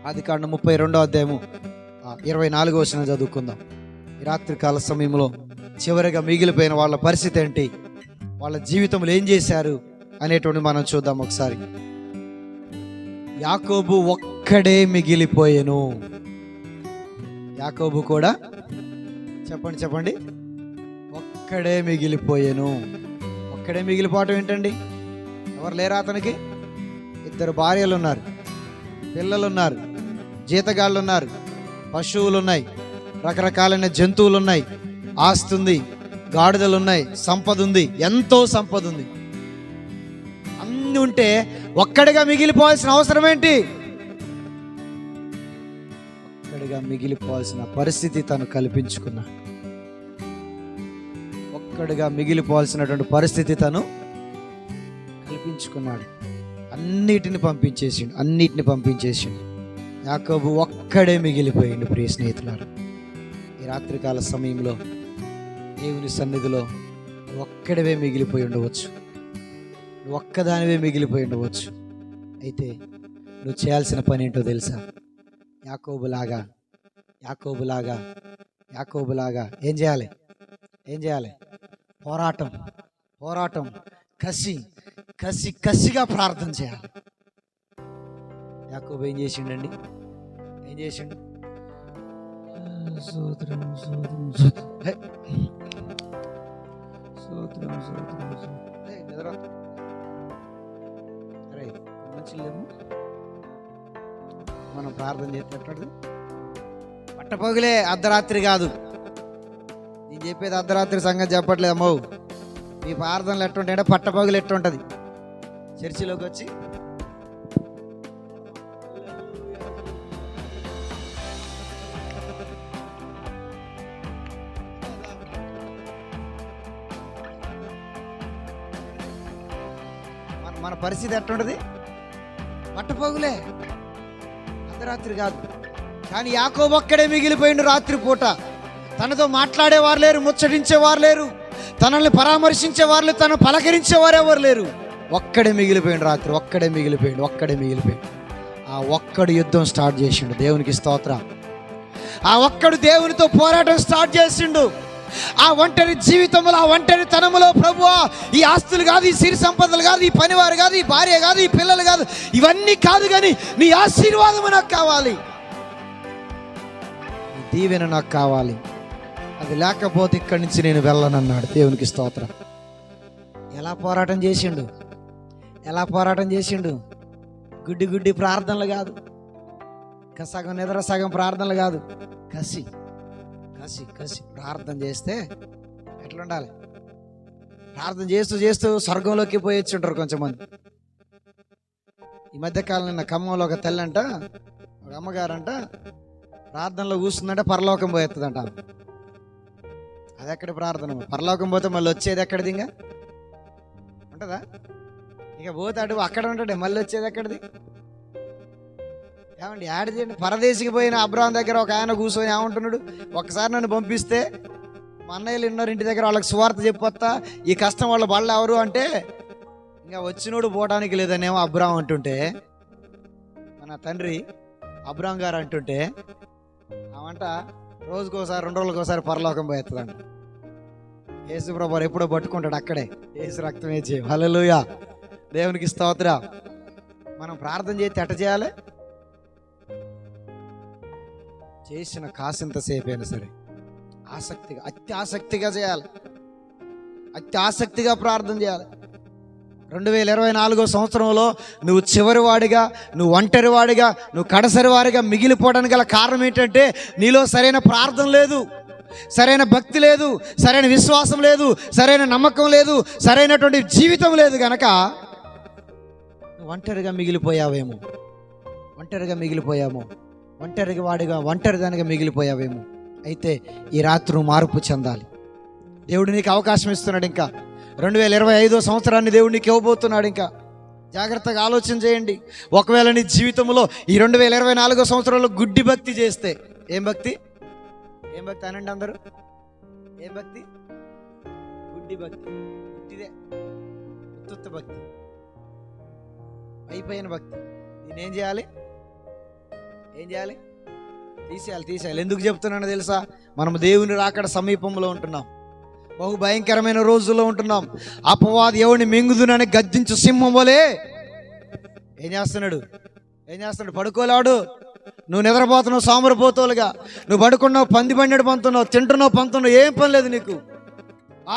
ఆదికాండం 32వ అధ్యాయము 24వ వచనం చదువుకుందాం. ఈ రాత్రికాల సమయంలో చివరిగా మిగిలిపోయిన వాళ్ళ పరిస్థితి ఏంటి, వాళ్ళ జీవితంలో ఏం చేశారు అనేటువంటి మనం చూద్దాం ఒకసారి. యాకోబు ఒక్కడే మిగిలిపోయెను. యాకోబు కూడా చెప్పండి ఒక్కడే మిగిలిపోయెను. ఒక్కడే మిగిలిపోవటం ఏంటండి? ఎవరు లేరా అతనికి? 2 భార్యలు ఉన్నారు, పిల్లలు ఉన్నారు, జీతగాళ్ళు ఉన్నారు, పశువులు ఉన్నాయి, రకరకాలైన జంతువులు ఉన్నాయి, ఆస్తి ఉంది, గాడిదలు ఉన్నాయి, సంపద ఉంది, ఎంతో సంపద ఉంది. అన్నీ ఉంటే ఒక్కడిగా మిగిలిపోవాల్సిన అవసరం ఏంటి? ఒక్కడిగా మిగిలిపోవాల్సిన పరిస్థితి తను కల్పించుకున్నాడు. ఒక్కడిగా మిగిలిపోవాల్సినటువంటి పరిస్థితి తను కల్పించుకున్నాడు. అన్నిటిని పంపించేసిండు. యాకోబు ఒక్కడే మిగిలిపోయిండు. ప్రియ స్నేహితులారా, ఈ రాత్రికాల సమయంలో దేవుని సన్నిధిలో ఒక్కడివే మిగిలిపోయి ఉండవచ్చు, నువ్వు ఒక్కదానివే మిగిలిపోయి ఉండవచ్చు. అయితే నువ్వు చేయాల్సిన పని ఏంటో తెలుసా? యాకోబులాగా ఏం చేయాలి? పోరాటం, కసిగా ప్రార్థన చేయాలి. యాకోబు ఏం చేసిండు? మనం ప్రార్థన చేసేటప్పుడు పట్టపగులే, అర్ధరాత్రి కాదు. నేను చెప్పేది అర్ధరాత్రి సంగతి చెప్పట్లేదు అమ్మో. మీ ప్రార్థనలు ఎట్టుంటాయంటే పట్టపగులు ఎట్టుంటుంది. చర్చిలోకి వచ్చి మన పరిస్థితి ఎట్టుంటది? పట్టపగులే, అర్ధరాత్రి కాదు. కానీ యాకోబు ఒక్కడే మిగిలిపోయిండు. రాత్రి పూట తనతో మాట్లాడేవారు లేరు, ముచ్చటించేవారు లేరు, తనల్ని పరామర్శించేవారు లేరు, తనను పలకరించేవారు ఎవరు లేరు. ఒక్కడే మిగిలిపోయిండు. రాత్రి ఒక్కడే మిగిలిపోయిండు. ఆ ఒక్కడు యుద్ధం స్టార్ట్ చేసిండు. దేవునికి స్తోత్రం. ఆ ఒక్కడు దేవునితో పోరాటం స్టార్ట్ చేసిండు. ఆ ఒంటరి జీవితంలో, ఆ ఒంటరి తనములో ప్రభువా, ఈ ఆస్తులు కాదు, ఈ సిరి సంపదలు కాదు, ఈ పనివారు కాదు, ఈ భార్య కాదు, ఈ పిల్లలు కాదు, ఇవన్నీ కాదు, కానీ నీ ఆశీర్వాదము నాకు కావాలి, నీ దీవెన నాకు కావాలి. అది లేకపోతే ఇక్కడి నుంచి నేను వెళ్ళనన్నాడు. దేవునికి స్తోత్రం. ఎలా పోరాటం చేసిండు? గుడ్డి ప్రార్థనలు కాదు, సగం నిద్ర సగం ప్రార్థనలు కాదు, కసి ప్రార్థన చేస్తే ఎట్లుండాలి? ప్రార్థన చేస్తూ స్వర్గంలోకి పోయొచ్చి ఉంటారు కొంచెంమంది. ఈ మధ్యకాలం నిన్న ఖమ్మంలో ఒక తల్లి అంట, ఒక అమ్మగారంట, ప్రార్థనలో కూర్చుందంటే పరలోకం పోయేస్తుందంట. అది ఎక్కడి ప్రార్థన? పరలోకం పోతే మళ్ళీ వచ్చేది ఎక్కడిది? ఇంకా ఉంటుందా? ఇక పోతాడు అక్కడ ఉంటాడు, మళ్ళీ వచ్చేది ఎక్కడిది? ఏమండి ఆడిది? పరదేశికి పోయిన అబ్రాహం దగ్గర ఒక ఆయన కూర్చొని ఏమంటున్నాడు, ఒకసారి నన్ను పంపిస్తే మా అన్నయ్యలు ఉన్నారు ఇంటి దగ్గర, వాళ్ళకి సువార్త చెప్పొస్తా, ఈ కష్టం వాళ్ళ బళ్ళు ఎవరు అంటే ఇంకా వచ్చినోడు పోవడానికి లేదనేమో అబ్రాహం అంటుంటే, మన తండ్రి అబ్రాహం గారు అంటుంటే ఆమంట రోజుకోసారి 2 రోజులకోసారి పరలోకం పోయేస్తుందంట. యేసు ప్రభు ఎప్పుడో పట్టుకుంటాడు అక్కడే. యేసు రక్తం వేసి హల్లెలూయా, దేవునికి స్తోత్రం. మనం ప్రార్థన చేస్తే ఎట్ట చేయాలి? చేసిన కాసింతసేపు అయినా సరే అతి ఆసక్తిగా చేయాలి, అతి ఆసక్తిగా ప్రార్థన చేయాలి. 2024 సంవత్సరంలో నువ్వు చివరివాడిగా, నువ్వు ఒంటరివాడిగా, నువ్వు కడసరివాడిగా మిగిలిపోవడానికి గల కారణం ఏంటంటే నీలో సరైన ప్రార్థన లేదు, సరైన భక్తి లేదు, సరైన విశ్వాసం లేదు, సరైన నమ్మకం లేదు, సరైనటువంటి జీవితం లేదు. గనక నువ్వు ఒంటరిగా మిగిలిపోయావేమో, ఒంటరిదానిగా మిగిలిపోయావేమో. అయితే ఈ రాత్రి మార్పు చెందాలి. దేవుడు నీకు అవకాశం ఇస్తున్నాడు. ఇంకా 2025 సంవత్సరాన్ని దేవుడు నీకు ఇవ్వబోతున్నాడు. ఇంకా జాగ్రత్తగా ఆలోచన చేయండి. ఒకవేళ నీ జీవితంలో ఈ 2024 సంవత్సరంలో గుడ్డి భక్తి చేస్తే, ఏం భక్తి అనండి అందరూ? ఏ భక్తి? గుడ్డి భక్తి, గుడ్డిదే, ఉత్తుత్త భక్తి, అయిపోయిన భక్తి. దీన్ని ఏం చేయాలి? తీసేయాలి. ఎందుకు చెప్తున్నానో తెలుసా? మనం దేవుని రాకడ సమీపంలో ఉంటున్నాం, బహు భయంకరమైన రోజుల్లో ఉంటున్నాం. అపవాది ఎవరిని మింగుదునని గద్దించు సింహం వలే ఏం చేస్తున్నాడు? పడుకోలేడు. నువ్వు నిద్రపోతున్నావు సోమరిపోతులుగా, నువ్వు పడుకున్నావు, పంది బండెడు పంతున్నావు, తింటున్నావు, ఏం పని లేదు నీకు,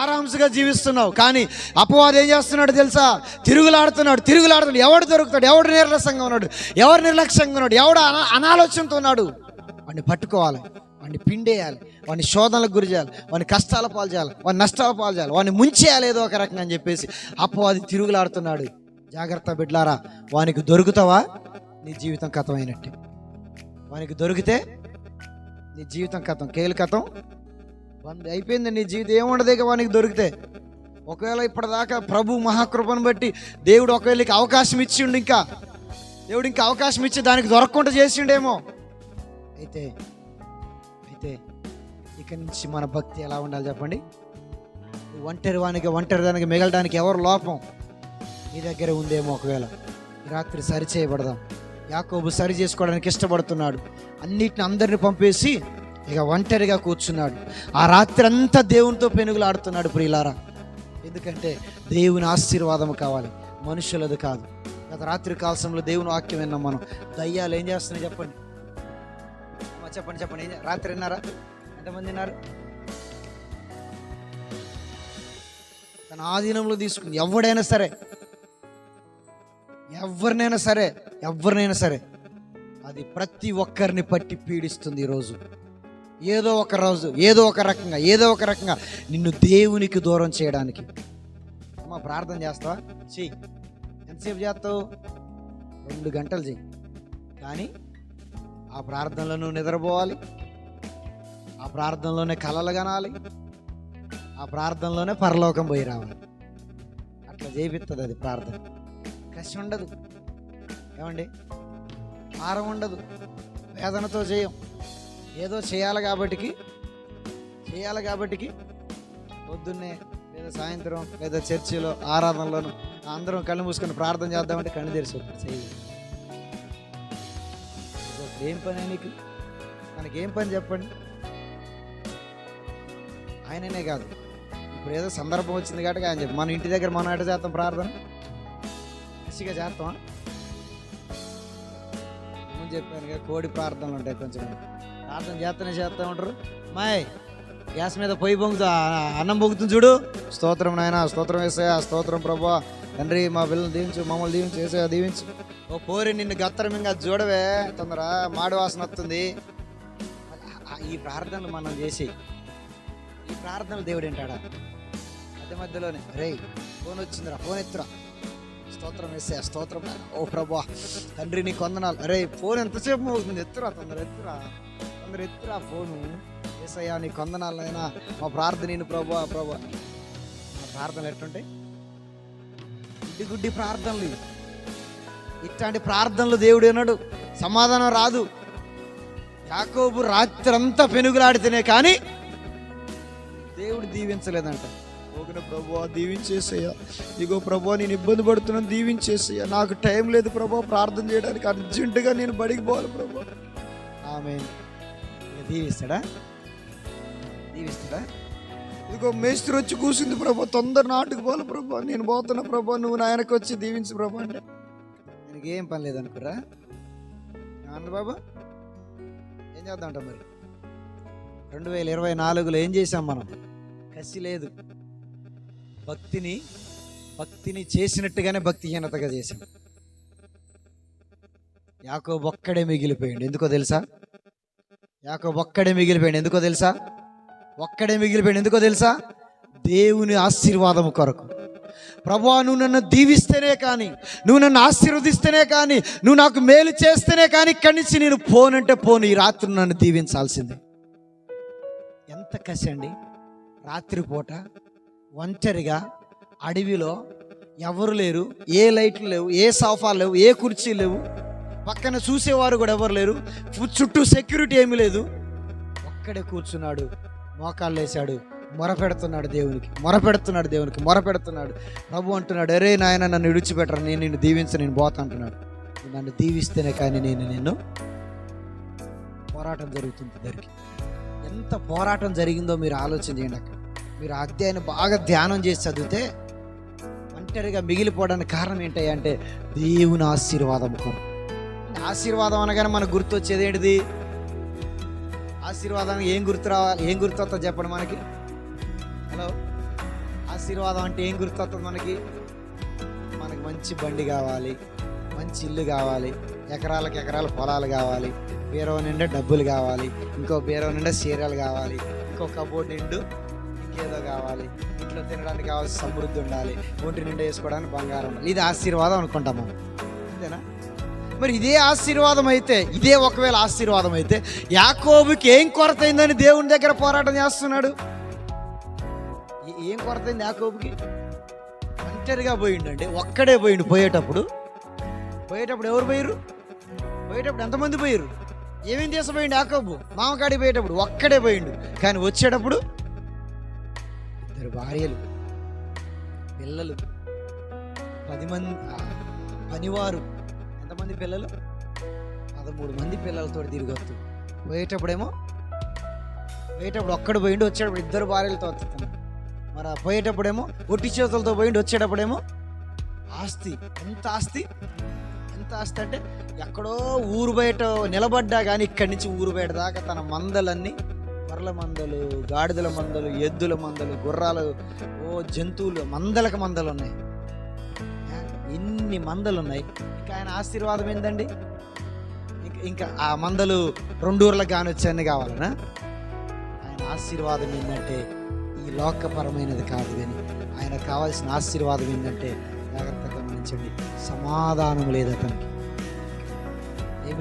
ఆరాంసుగా జీవిస్తున్నావు. కానీ అపవాది ఏం చేస్తున్నాడు తెలుసా? తిరుగులాడుతున్నాడు. ఎవడు దొరుకుతాడు? ఎవడు నిర్లక్ష్యంగా ఉన్నాడు? ఎవరు నిర్లక్ష్యంగా ఉన్నాడు? ఎవడు అనాలోచనతో ఉన్నాడు? వాడిని పట్టుకోవాలి, వాడిని పిండేయాలి, వాడిని శోధనలకు గురి చేయాలి, వాడిని కష్టాల పాలు చేయాలి, వాడిని నష్టాల పాలు చేయాలి, వాడిని ముంచేయాలి ఏదో ఒక రకంగా అని చెప్పేసి అపవాది తిరుగులాడుతున్నాడు. జాగ్రత్త బిడ్లారా, వానికి దొరుకుతావా నీ జీవితం కథం అయినట్టే. వానికి దొరికితే నీ జీవితం కథం, కేలు కథం, బంద్ అయిపోయింది నీ జీవితం. ఏముండదు ఇక వానికి దొరికితే. ఒకవేళ ఇప్పటిదాకా ప్రభు మహాకృపను బట్టి దేవుడు ఒకవేళ అవకాశం ఇచ్చిండు, దేవుడు ఇంకా అవకాశం ఇచ్చి దానికి దొరకకుండా చేసిండేమో. అయితే ఇక నుంచి మన భక్తి ఎలా ఉండాలి చెప్పండి? ఒంటరి దానికి మిగలడానికి ఎవరు లోపం నీ దగ్గర ఉందేమో. ఒకవేళ రాత్రి సరి చేయబడదాం. యాకోబు సరి చేసుకోవడానికి ఇష్టపడుతున్నాడు. అందరిని పంపేసి ఇక ఒంటరిగా కూర్చున్నాడు. ఆ రాత్రి అంతా దేవునితో పెనుగులాడుతున్నాడు ప్రియులారా. ఎందుకంటే దేవుని ఆశీర్వాదం కావాలి, మనుషులది కాదు. గత రాత్రి కాల్సంలో దేవుని వాక్యం విన్నాం మనం. దయ్యాలు ఏం చేస్తున్నాయి చెప్పండి? చెప్పండి. రాత్రి విన్నారా? ఎంతమంది విన్నారు? తన ఆధీనంలో తీసుకుంది. ఎవరైనా సరే, ఎవరినైనా సరే అది ప్రతి ఒక్కరిని పట్టి పీడిస్తుంది. ఈరోజు ఏదో ఒక రకంగా నిన్ను దేవునికి దూరం చేయడానికి. అమ్మ ప్రార్థన చేస్తావా? చెయ్యి. ఎంతసేపు చేస్తావు? 2 గంటలు చెయ్యి. కానీ ఆ ప్రార్థనలో నువ్వు నిద్రపోవాలి, ఆ ప్రార్థనలోనే కలలు కనాలి, ఆ ప్రార్థనలోనే పరలోకం పోయి రావాలి. అట్లా చేపిస్తుంది అది ప్రార్థన. కసి ఉండదు, ఏమండి, భారం ఉండదు, వేదనతో చేయం. ఏదో చేయాలి కాబట్టికి పొద్దున్నే లేదా సాయంత్రం లేదా చర్చిలో ఆరాధనలోను అందరం కళ్ళు మూసుకొని ప్రార్థన చేద్దామంటే కళ్ళు తెరిచి చేయాలి. ఏం పని నీకు? మనకేం పని చెప్పండి? ఆయననే కాదు, ఇప్పుడు ఏదో సందర్భం వచ్చింది కాబట్టి ఆయన చెప్పి మన ఇంటి దగ్గర మనం ఎట చేస్తాం ప్రార్థన? మంచిగా చేస్తామా? ముందు చెప్పాను కదా, కోడి ప్రార్థనలు ఉంటాయి. కొంచెం ప్రార్థన చేస్తూ ఉంటారు. మాయ్ గ్యాస్ మీద పొయ్యి పొంగుతూ అన్నం పొంగుతుంది చూడు. స్తోత్రం నాయన, స్తోత్రం వేసాయా, స్తోత్రం ప్రభా, తండ్రి మా పిల్లల్ని దీవించు, మమ్మల్ని దీవించు, వేసాయా దీవించు. ఓ పోరి నిన్ను గత్తరం ఇంకా చూడవే, తొందర మాడి వాసన వస్తుంది. ఈ ప్రార్థనలు మనం చేసి ఈ ప్రార్థనలు దేవుడు ఏంటాడా? మధ్యలోనే రే ఫోన్ వచ్చిందిరా, ఫోన్ ఎత్తురా, స్తోత్రం వేసాయా, స్తోత్రం, ఓ ప్రభా తండ్రి నీ కొందనాలు. అరే ఫోన్ ఎంతసేపు అవుతుంది, తొందర ఎత్తురా ఫోను. ఏసయ్యా నీ కొందనాలైనా మా ప్రార్థన నేను ప్రభా. మా ప్రార్థనలు ఎట్టుంటాయి? గుడ్డి ప్రార్థనలు. ఇట్లాంటి ప్రార్థనలు దేవుడు అన్నాడు సమాధానం రాదు. యాకోబు రాత్రంతా పెనుగులాడితేనే కానీ దేవుడు దీవించలేదంట. ఓకే ప్రభా దీవించేసయ్యా, ఇగో ప్రభా నేను ఇబ్బంది పడుతున్నాను, దీవించేసయ్యా, నాకు టైం లేదు ప్రభా ప్రార్థన చేయడానికి, అర్జెంటుగా నేను బడికి పోవాలి ప్రభా. ఆమేన్. దీవిస్తాడా? ఇదిగో మేస్త్రి వచ్చి కూర్చుంది ప్రభా, తొందర నాటుకు పోవాలి ప్రభా, నేను పోతున్నా ప్రభా, నువ్వు నాయనకు వచ్చి దీవించు ప్రభా అంటే ఆయనకి ఏం పని లేదనుకురా అన్న బాబా. ఏం చేద్దామంట మరి? 2024లో ఏం చేసాం మనం? కసి లేదు. భక్తిని చేసినట్టుగానే భక్తిహీనతగా చేశాం. యాకోబు ఒక్కడే మిగిలిపోయాడు. ఎందుకో తెలుసా? దేవుని ఆశీర్వాదం కొరకు. ప్రభువా నువ్వు నన్ను దీవిస్తేనే కానీ, నువ్వు నన్ను ఆశీర్వదిస్తేనే కానీ, నువ్వు నాకు మేలు చేస్తేనే కానీ ఇక్కడి నుంచి నేను పోనంటే పోను. ఈ రాత్రి నన్ను దీవించాల్సిందే. ఎంత కసి అండి! రాత్రిపూట ఒంటరిగా అడవిలో ఎవరు లేరు, ఏ లైట్లు లేవు, ఏ సోఫాలు లేవు, ఏ కుర్చీలు లేవు, పక్కన చూసేవారు కూడా ఎవరు లేరు, చుట్టూ సెక్యూరిటీ ఏమీ లేదు. ఒక్కడే కూర్చున్నాడు, మోకాళ్ళు వేశాడు, మొరపెడుతున్నాడు దేవునికి. ప్రభు అంటున్నాడు, అరే నాయన నన్ను విడిచిపెట్టరు, నేను నిన్ను దీవించను, నేను పోతా అంటున్నాడు. నన్ను దీవిస్తేనే కానీ నేను పోరాటం జరుగుతుంది ఇద్దరికి. ఎంత పోరాటం జరిగిందో మీరు ఆలోచన చేయండి. అక్కడ మీరు ఆ అధ్యాయాన్ని బాగా ధ్యానం చేసి చదివితే ఒంటరిగా మిగిలిపోవడానికి కారణం ఏంటంటే దేవుని ఆశీర్వాదం. ఆశీర్వాదం అనగానే మనకు గుర్తొచ్చేది ఏంటిది? ఆశీర్వాదానికి ఏం గుర్తొస్తుంది చెప్పండి మనకి. హలో, ఆశీర్వాదం అంటే ఏం గుర్తొస్తుంది మనకి? మనకి మంచి బండి కావాలి, మంచి ఇల్లు కావాలి, ఎకరాల పొలాలు కావాలి, బీరవ నిండా డబ్బులు కావాలి, ఇంకో బీరవ నిండా చీరలు కావాలి, ఇంకో కబోర్డ్ నిండు ఇంకేదో కావాలి, ఇంట్లో తినడానికి కావాల్సిన సమృద్ధి ఉండాలి, ఒంటి నిండా వేసుకోవడానికి బంగారం ఉండాలి. ఇది ఆశీర్వాదం అనుకుంటాం మనం, అంతేనా? మరి ఇదే ఒకవేళ ఆశీర్వాదం అయితే యాకోబుకి ఏం కొరత అయిందని దేవుని దగ్గర పోరాటం చేస్తున్నాడు. ఏం కొరత అయింది యాకోబుకి? ఒంటరిగా పోయిండండి, ఒక్కడే పోయిండు. పోయేటప్పుడు ఎవరు పోయిర్రు? పోయేటప్పుడు ఎంతమంది పోయిర్రు? ఏమేం చేసిపోయిండు యాకోబు? మామకాడి పోయేటప్పుడు ఒక్కడే పోయిండు, కానీ వచ్చేటప్పుడు 2 భార్యలు, పిల్లలు, 10 మంది పనివారు. ఎంతమంది పిల్లలు? 13 మంది పిల్లలతో తిరిగొచ్చు. పోయేటప్పుడు ఒక్కడు పోయిండు, వచ్చేటప్పుడు 2 భార్యలతో వస్తున్నాడు. మరి పోయేటప్పుడేమో ఒట్టి చేతులతో పోయిండు, వచ్చేటప్పుడేమో ఆస్తి. ఎంత ఆస్తి అంటే ఎక్కడో ఊరు బయట నిలబడ్డా కానీ ఇక్కడి నుంచి ఊరు బయట దాకా తన మందలన్నీ, బర్రెల మందలు, గాడిదల మందలు, ఎద్దుల మందలు, గుర్రాలు, జంతువులు, మందలు ఉన్నాయి. ఇన్ని మందలు ఉన్నాయి. ఇంకా ఆయన ఆశీర్వాదం ఏందండి? ఇంకా ఆ మందలు 2 ఊర్లకు కానీ వచ్చి కావాలనా? ఆయన ఆశీర్వాదం ఏంటంటే ఈ లోకపరమైనది కాదు, కానీ ఆయన కావాల్సిన ఆశీర్వాదం ఏంటంటే జాగ్రత్తగా గమనించండి, సమాధానం లేదు అతనికి. ఏం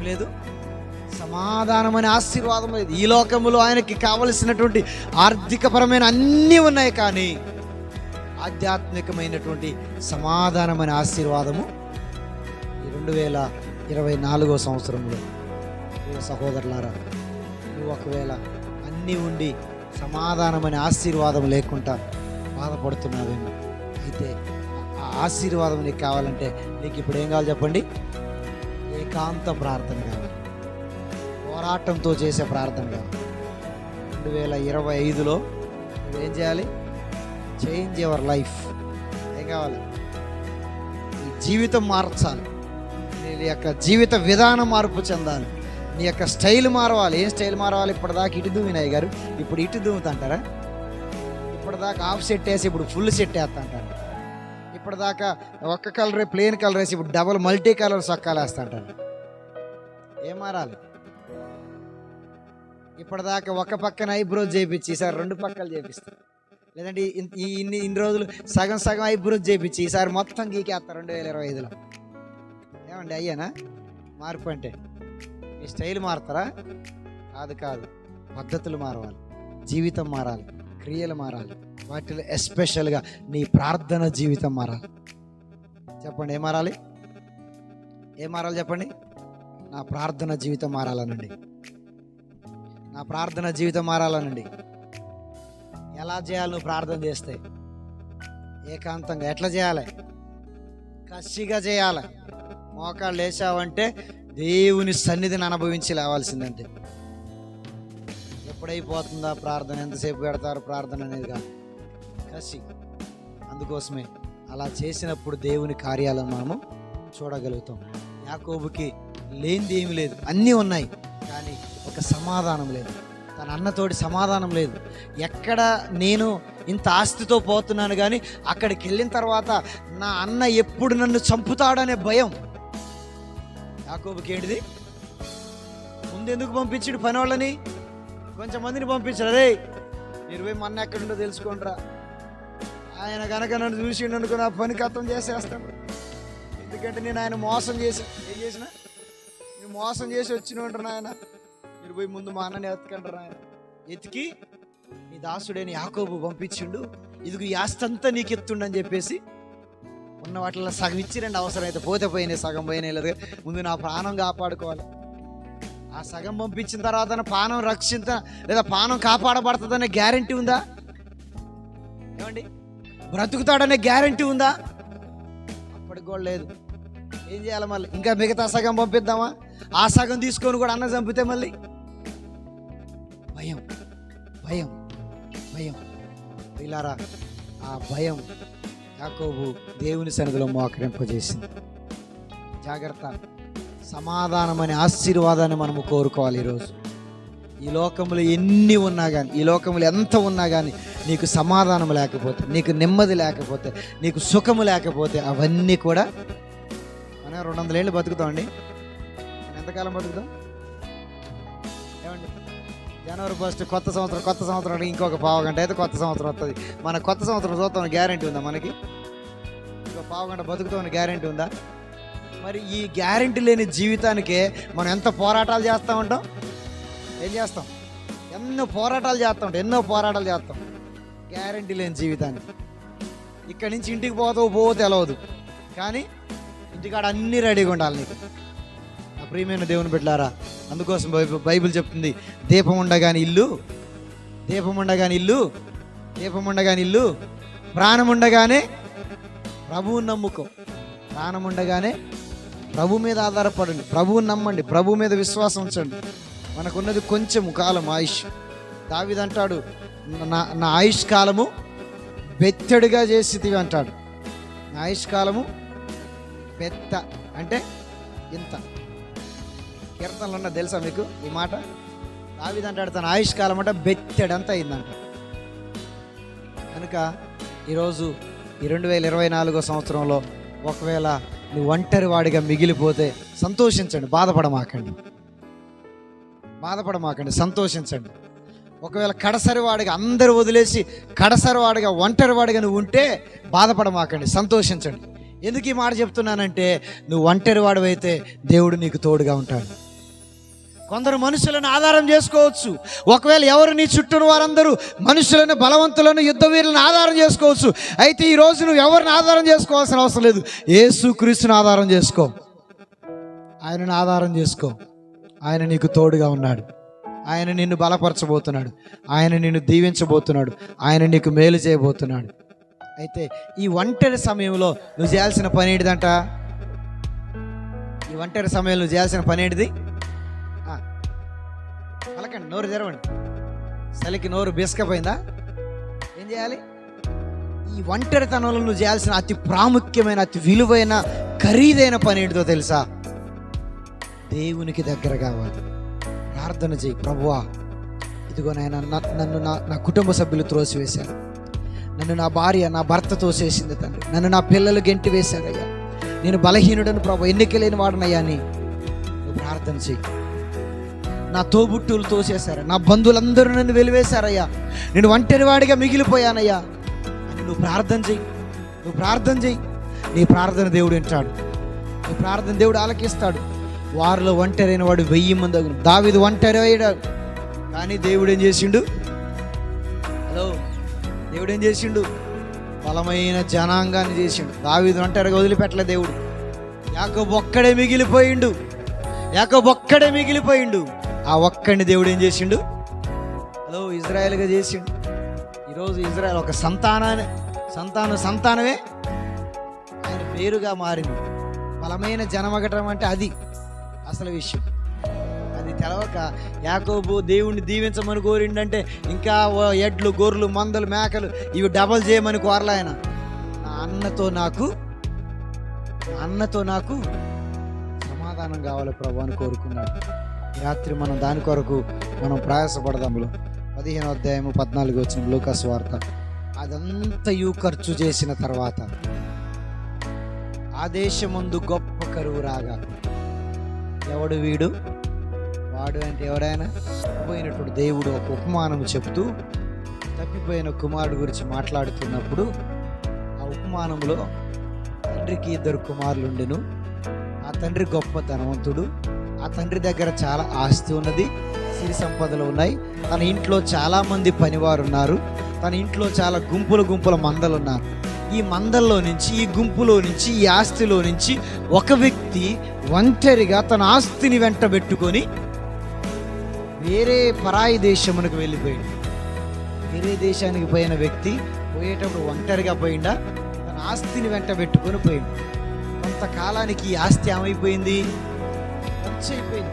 లేదు సమాధానం అనే ఆశీర్వాదం లేదు. ఈ లోకములో ఆయనకి కావలసినటువంటి ఆర్థికపరమైన అన్నీ ఉన్నాయి, కానీ ఆధ్యాత్మికమైనటువంటి సమాధానం అనే ఆశీర్వాదము ఈ 2024 సంవత్సరంలో సహోదరులారా, నువ్వు ఒకవేళ అన్నీ ఉండి సమాధానం అనే ఆశీర్వాదం లేకుండా బాధపడుతున్నావేమో, అయితే ఆ ఆశీర్వాదం నీకు కావాలంటే నీకు ఇప్పుడు ఏం కావాలి చెప్పండి? ఏకాంత ప్రార్థన కావాలి, పోరాటంతో చేసే ప్రార్థన కావాలి. 2025లో నువ్వేం చేయాలి? Change your life. ఏం కావాలి? నీ జీవితం మార్చాలి, నీ యొక్క జీవిత విధానం మార్పు చెందాలి, నీ యొక్క స్టైల్ మారవాలి. ఏం స్టైల్ మారవాలి? ఇప్పటిదాకా ఇటు దువ్వినాయి గారు, ఇప్పుడు ఇటు దువ్వుతుంటారా? ఇప్పటిదాకా హాఫ్ సెట్ వేసి ఇప్పుడు ఫుల్ సెట్ వేస్తుంటారు. ఇప్పటిదాకా ఒక్క కలరే ప్లెయిన్ కలర్ వేసి ఇప్పుడు డబల్ మల్టీ కలర్ సొక్కాలు వేస్తుంటారు. ఏం మారాలి? ఇప్పటిదాకా ఒక పక్కన ఐబ్రోజ్ చేయించి ఈసారి 2 పక్కలు చేపిస్తారు. లేదంటే ఇన్ని రోజులు సగం ఐబ్రోజ్ చేయించి ఈసారి మొత్తం గీకేస్తారు 2025లో. ఏమండి అయ్యానా మార్పు అంటే? మీ స్టైల్ మారుతారా? కాదు, పద్ధతులు మారవాలి, జీవితం మారాలి, క్రియలు మారాలి. వాటిలో ఎస్పెషల్గా నీ ప్రార్థన జీవితం మారాలి. చెప్పండి, ఏం మారాలి చెప్పండి? నా ప్రార్థన జీవితం మారాలనండి. ఎలా చేయాలి? నువ్వు ప్రార్థన చేస్తే ఏకాంతంగా ఎట్లా చేయాలి? కసిగా చేయాలి. మోకాళ్ళు లేచావంటే దేవుని సన్నిధిని అనుభవించి లేవాల్సిందంటే. ఎప్పుడైపోతుందా ప్రార్థన, ఎంతసేపు పెడతారు ప్రార్థన అనేది కాదు, కసి. అందుకోసమే అలా చేసినప్పుడు దేవుని కార్యాలను మనము చూడగలుగుతాం. యాకోబుకి లేనిది ఏమి లేదు, అన్నీ ఉన్నాయి, కానీ ఒక సమాధానం లేదు. తన అన్నతోటి సమాధానం లేదు. ఎక్కడ నేను ఇంత ఆస్తితో పోతున్నాను, కానీ అక్కడికి వెళ్ళిన తర్వాత నా అన్న ఎప్పుడు నన్ను చంపుతాడనే భయం యాకోబుకి. ఏంటిది? ముందెందుకు పంపించాడు పని వాళ్ళని? కొంచెంమందిని పంపించాడు. అరే మీరు పోయి మన ఎక్కడుండో తెలుసుకోండిరా, ఆయన కనుక నన్ను చూసిండు అనుకో నా పని కథం చేసేస్తాను. ఎందుకంటే నేను ఆయన మోసం చేశాను. ఏం చేసినా నేను మోసం చేసి వచ్చిన ఆయన, మీరు పోయి ముందు మా అన్నని ఎత్తుకంటారు. ఆయన ఎతికి నీ దాసుడైన యాకోబు పంపించిండు, ఇదిగో ఈ ఆస్తి అంతా నీకు ఎత్తుండని చెప్పేసి ఉన్న వాటిలో సగం ఇచ్చిరండి. అవసరం అయితే పోతే పోయినాయి, సగం పోయినాయి. లేదు ముందు నా ప్రాణం కాపాడుకోవాలి. ఆ సగం పంపించిన తర్వాత పానం లేదా పానం కాపాడబడుతుందనే గ్యారంటీ ఉందా? ఏమండి, బ్రతుకుతాడనే గ్యారంటీ ఉందా? అప్పటికి కూడా లేదు. ఏం చేయాలి మళ్ళీ? ఇంకా మిగతా సగం పంపిద్దామా? ఆ సగం తీసుకొని కూడా అన్న చంపితే మళ్ళీ భయం భయం భయం. ఇలారా, ఆ భయం యాకోబు దేవుని సన్నిధిలో మోకరింపజేసింది. జాగ్రత్త, సమాధానం అనే ఆశీర్వాదాన్ని మనము కోరుకోవాలి. ఈరోజు ఈ లోకంలో ఎన్ని ఉన్నా కానీ, ఈ లోకంలో ఎంత ఉన్నా కానీ నీకు సమాధానం లేకపోతే, నీకు నెమ్మది లేకపోతే, నీకు సుఖము లేకపోతే అవన్నీ కూడా మనం 200 ఏళ్ళు బతుకుతామండి. మనం ఎంతకాలం బతుకుతాం? ఏమండి, జనవరి 1 కొత్త సంవత్సరం ఇంకొక పావుగంట అయితే కొత్త సంవత్సరం వస్తుంది. మన కొత్త సంవత్సరం చూద్దామని గ్యారంటీ ఉందా? మనకి ఇంకో పావుగంట బతుకుతామని గ్యారంటీ ఉందా? మరి ఈ గ్యారంటీ లేని జీవితానికే మనం ఎంత పోరాటాలు చేస్తూ ఉంటాం? ఏం చేస్తాం? ఎన్నో పోరాటాలు చేస్తాం గ్యారంటీ లేని జీవితానికి. ఇక్కడి నుంచి ఇంటికి పోతే తెలవదు, కానీ ఇంటికాడ అన్నీ రెడీగా ఉండాలి నీకు. నా ప్రియమైన దేవుని బిడ్డలారా, అందుకోసం బైబిల్ చెప్తుంది, దీపం ఉండగాని ఇల్లు, ప్రాణం ఉండగానే ప్రభువుని నమ్ముకో. ప్రాణం ఉండగానే ప్రభు మీద ఆధారపడండి, ప్రభువుని నమ్మండి, ప్రభు మీద విశ్వాసం ఉంచండి. మనకున్నది కొంచెం కాలం ఆయుష్. దావీదు అంటాడు, నా ఆయుష్ కాలము బెత్తడిగా చేసితివి అంటాడు. నా ఆయుష్ కాలము బెత్త అంటే ఇంత. కీర్తనలు ఉన్న తెలుసా మీకు ఈ మాట? దావీదు అంటాడు తన ఆయుష్ కాలం అంటే బెత్తడంతా అయిందంట. కనుక ఈరోజు ఈ 2024 సంవత్సరంలో ఒకవేళ నువ్వు ఒంటరి వాడిగా మిగిలిపోతే సంతోషించండి, బాధపడమాకండి, సంతోషించండి. ఒకవేళ కడసరి వాడిగా అందరూ వదిలేసి కడసరి వాడిగా ఒంటరి వాడిగా నువ్వు ఉంటే బాధపడమాకండి, సంతోషించండి. ఎందుకు ఈ మాట చెప్తున్నానంటే, నువ్వు ఒంటరి వాడివైతే దేవుడు నీకు తోడుగా ఉంటాడు. కొందరు మనుషులను ఆధారం చేసుకోవచ్చు. ఒకవేళ ఎవరు నీ చుట్టూ వారందరూ మనుషులను, బలవంతులను, యుద్ధ వీరులను ఆధారం చేసుకోవచ్చు. అయితే ఈరోజు నువ్వు ఎవరిని ఆధారం చేసుకోవాల్సిన అవసరం లేదు. యేసుక్రీస్తుని ఆధారం చేసుకో, ఆయనను ఆధారం చేసుకో. ఆయన నీకు తోడుగా ఉన్నాడు, ఆయన నిన్ను బలపరచబోతున్నాడు, ఆయన నిన్ను దీవించబోతున్నాడు, ఆయన నీకు మేలు చేయబోతున్నాడు. అయితే ఈ ఒంటరి సమయంలో నువ్వు చేయాల్సిన పని ఏంటిదంట? ఈ ఒంటరి సమయంలో నువ్వు చేయాల్సిన పని ఏంటిది? పలకండి, నోరు తెరవండి. చలికి నోరు బిస్కపోయిందా? ఏం చేయాలి? ఈ ఒంటరితనంలో నువ్వు చేయాల్సిన అతి ప్రాముఖ్యమైన, అతి విలువైన, ఖరీదైన పని ఏంటిదో తెలుసా? దేవునికి దగ్గర కావాలి. ప్రార్థన చేయి. ప్రభువా, ఇదిగో నాయన, నన్ను నా కుటుంబ సభ్యులు త్రోసివేశారు, నన్ను నా భార్య, నా భర్త తోసేసింది తండ్రి, నన్ను నా పిల్లలు గెంటి వేశారయ్యా, నేను బలహీనుడను ప్రభు, ఎన్నిక లేని వాడనయ్యా అని నువ్వు ప్రార్థన చేయి. నా తోబుట్టువులు తోసేశారు, నా బంధువులందరూ నన్ను వెలివేశారయ్యా, నేను ఒంటరి వాడిగా మిగిలిపోయానయ్యా అని నువ్వు ప్రార్థన చేయి. నీ ప్రార్థన దేవుడు వింటాడు, నీ ప్రార్థన దేవుడు ఆలకిస్తాడు. వారిలో ఒంటరైన వాడు 1000 మంది అగును. దావీదు ఒంటరి అయ్యాడు, కానీ దేవుడు ఏం చేసిండు? దేవుడు ఏం చేసిండు? బలమైన జనాంగాన్ని చేసిండు. దావీదు ఒంటరిగా వదిలిపెట్టలే దేవుడు. యాకోబు ఒక్కడే మిగిలిపోయిండు. ఆ ఒక్కడిని దేవుడు ఏం చేసిండు? ఇజ్రాయేల్గా చేసిండు. ఈరోజు ఇజ్రాయేల్ ఒక సంతానమే ఆయన పేరుగా మారింది. బలమైన జనమగటం అంటే అది అసలు విషయం. అది తెలవక యాకోబు దేవుణ్ణి దీవించమని కోరిండంటే ఇంకా ఎడ్లు, గొర్రెలు, మందలు, మేకలు ఇవి డబల్ చేయమని కోరలే ఆయన. నా అన్నతో నాకు సమాధానం కావాలి ప్రభు అని కోరుకున్నాడు. రాత్రి మనం దాని కొరకు మనం ప్రయాసపడదాములో 15వ అధ్యాయము 14 వచ్చిన లూకాసు వార్త. అదంతయు ఖర్చు చేసిన తర్వాత ఆ దేశమందు గొప్ప కరువు రాగా, ఎవడు వీడు? వాడు అంటే ఎవడైనా పోయినప్పుడు దేవుడు ఒక ఉపమానం చెప్తూ తప్పిపోయిన కుమారుడు గురించి మాట్లాడుతున్నప్పుడు, ఆ ఉపమానంలో తండ్రికి 2 కుమారులు ఉండెను. ఆ తండ్రి గొప్ప ధనవంతుడు. ఆ తండ్రి దగ్గర చాలా ఆస్తి ఉన్నది, సిరి సంపదలు ఉన్నాయి. తన ఇంట్లో చాలా మంది పనివారు ఉన్నారు. తన ఇంట్లో చాలా గుంపుల మందలు ఉన్నారు. ఈ మందల్లో నుంచి, ఈ గుంపులో నుంచి, ఈ ఆస్తిలో నుంచి ఒక వ్యక్తి ఒంటరిగా తన ఆస్తిని వెంటబెట్టుకొని వేరే పరాయి దేశమునకు వెళ్ళిపోయాడు. వేరే దేశానికి పోయిన వ్యక్తి పోయేటప్పుడు ఒంటరిగా పోయిండా, తన ఆస్తిని వెంట పెట్టుకొని పోయిండు. కొంతకాలానికి ఈ ఆస్తి ఏమైపోయింది? అయిపోయింది.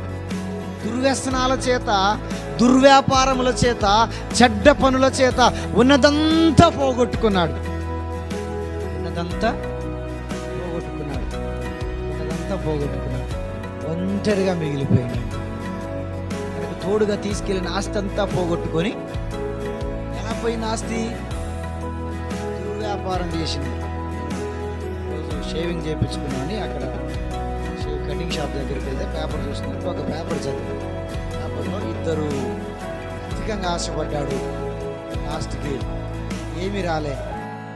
దుర్వ్యసనాల చేత, దుర్వ్యాపారముల చేత, చెడ్డ పనుల చేత ఉన్నదంతా పోగొట్టుకున్నాడు. ఒంటరిగా మిగిలిపోయింది. తనకు తోడుగా తీసుకెళ్ళిన ఆస్తి అంతా పోగొట్టుకొని, ఎలా పోయిన ఆస్తి? దుర్వ్యాపారం చేసింది. రోజు షేవింగ్ చేయించుకున్నామని అక్కడ కటింగ్ షాప్ దగ్గరికి వెళ్తే పేపర్ చూస్తున్నట్టు ఒక పేపర్ చదివి, పేపర్లో ఇద్దరు అధికంగా ఆశపడ్డాడు. లాస్ట్కి ఏమీ రాలే,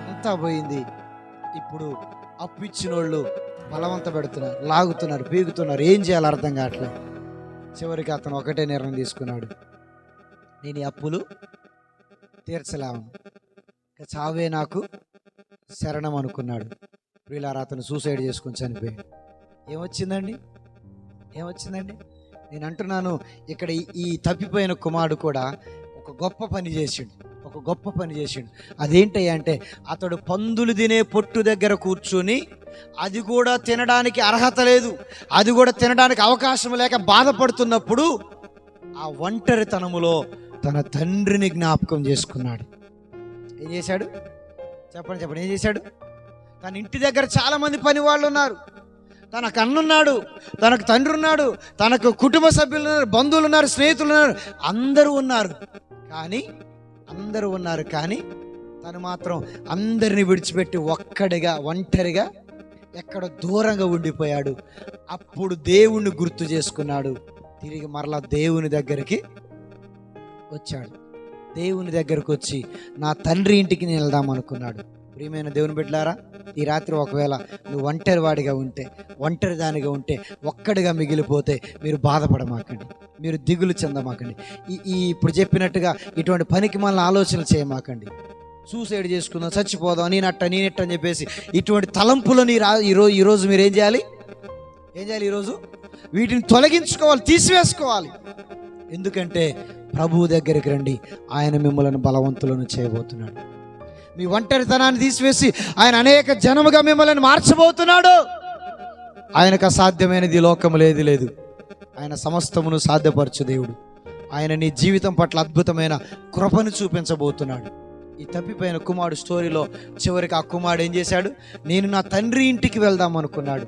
అంతా పోయింది. ఇప్పుడు అప్పు ఇచ్చిన వాళ్ళు బలవంత పెడుతున్నారు, లాగుతున్నారు, పీగుతున్నారు. ఏం చేయాలో అర్థం కావట్లేదు. చివరికి అతను ఒకటే నిర్ణయం తీసుకున్నాడు, నేను ఈ అప్పులు తీర్చలేము, చావే నాకు శరణం అనుకున్నాడు. వీళ్ళారా అతను సూసైడ్ చేసుకొని చనిపోయాడు. ఏమొచ్చిందండి? నేను అంటున్నాను, ఇక్కడ ఈ తప్పిపోయిన కుమారుడు కూడా ఒక గొప్ప పని చేసిండు. అదేంటంటే అతడు పందులు తినే పొట్టు దగ్గర కూర్చొని, అది కూడా తినడానికి అర్హత లేదు, అది కూడా తినడానికి అవకాశం లేక బాధపడుతున్నప్పుడు ఆ ఒంటరితనములో తన తండ్రిని జ్ఞాపకం చేసుకున్నాడు. ఏం చేశాడు? చెప్పండి. ఏం చేశాడు? తన ఇంటి దగ్గర చాలామంది పని వాళ్ళు ఉన్నారు, తనకు అన్నున్నాడు, తనకు తండ్రి ఉన్నాడు, తనకు కుటుంబ సభ్యులు ఉన్నారు, బంధువులు ఉన్నారు, స్నేహితులు ఉన్నారు, అందరూ ఉన్నారు. కానీ తను మాత్రం అందరిని విడిచిపెట్టి ఒంటరిగా ఎక్కడ దూరంగా ఉండిపోయాడు. అప్పుడు దేవుణ్ణి గుర్తు చేసుకున్నాడు. తిరిగి మరలా దేవుని దగ్గరికి వచ్చి నా తండ్రి ఇంటికి నేను వెళ్దాం అనుకున్నాడు. ప్రియమైన దేవుని బిడ్డలారా, ఈ రాత్రి ఒకవేళ నువ్వు ఒంటరి దానిగా ఉంటే, ఒక్కడిగా మిగిలిపోతే మీరు బాధపడమాకండి, మీరు దిగులు చెందమాకండి. ఇప్పుడు చెప్పినట్టుగా ఇటువంటి పనికి మనల్ని ఆలోచనలు చేయమాకండి. సూసైడ్ చేసుకుందాం, చచ్చిపోదాం, నేనట్ట అని చెప్పేసి ఇటువంటి తలంపులని ఈరోజు మీరు ఏం చేయాలి? ఈరోజు వీటిని తొలగించుకోవాలి, తీసివేసుకోవాలి. ఎందుకంటే ప్రభువు దగ్గరికి రండి, ఆయన మిమ్మల్ని బలవంతులను చేయబోతున్నాడు. మీ ఒంటరితనాన్ని తీసివేసి ఆయన అనేక జనముగా మిమ్మల్ని మార్చబోతున్నాడు. ఆయనకు అసాధ్యమైనది లోకము లేదు. ఆయన సమస్తమును సాధ్యపరచు దేవుడు. ఆయన నీ జీవితం పట్ల అద్భుతమైన కృపను చూపించబోతున్నాడు. ఈ తప్పిపోయిన కుమారుడు స్టోరీలో చివరికి ఆ కుమారుడు ఏం చేశాడు? నేను నా తండ్రి ఇంటికి వెళ్దాం అనుకున్నాడు.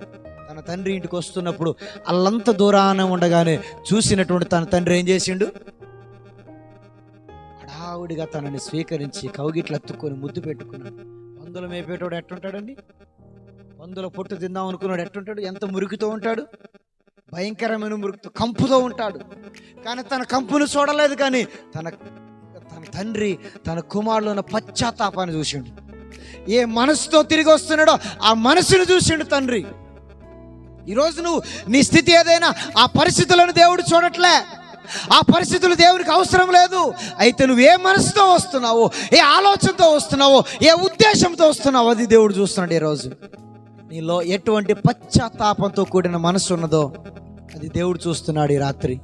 తన తండ్రి ఇంటికి వస్తున్నప్పుడు అల్లంత దూరాన ఉండగానే చూసినటువంటి తన తండ్రి ఏం చేసిండు? హడావుడిగా తనని స్వీకరించి కౌగిట్లు అత్తుకొని ముద్దు పెట్టుకున్నాడు. పందుల మేపేటోడు ఎట్టుంటాడండి? పందుల పొట్టు తిందాం అనుకున్నాడు ఎట్టుంటాడు? ఎంత మురికితో ఉంటాడు? భయంకరమైన మురికితో, కంపుతో ఉంటాడు. కానీ తన కంపును చూడలేదు. కానీ తన తండ్రి తన కుమారులో ఉన్న పశ్చాత్తాపాన్ని చూసిండు. ఏ మనసుతో తిరిగి వస్తున్నాడో ఆ మనసును చూసిండు తండ్రి. ఈరోజు నువ్వు నీ స్థితి ఏదైనా, ఆ పరిస్థితులను దేవుడు చూడట్లే. ఆ పరిస్థితులు దేవునికి అవసరం లేదు. అయితే నువ్వు ఏ మనసుతో వస్తున్నావో, ఏ ఆలోచనతో వస్తున్నావో, ఏ ఉద్దేశంతో వస్తున్నావో అది దేవుడు చూస్తున్నాడు. ఈరోజు నీలో ఎటువంటి పశ్చాత్తాపంతో కూడిన మనసు ఉన్నదో అది దేవుడు చూస్తున్నాడు. ఈ రాత్రి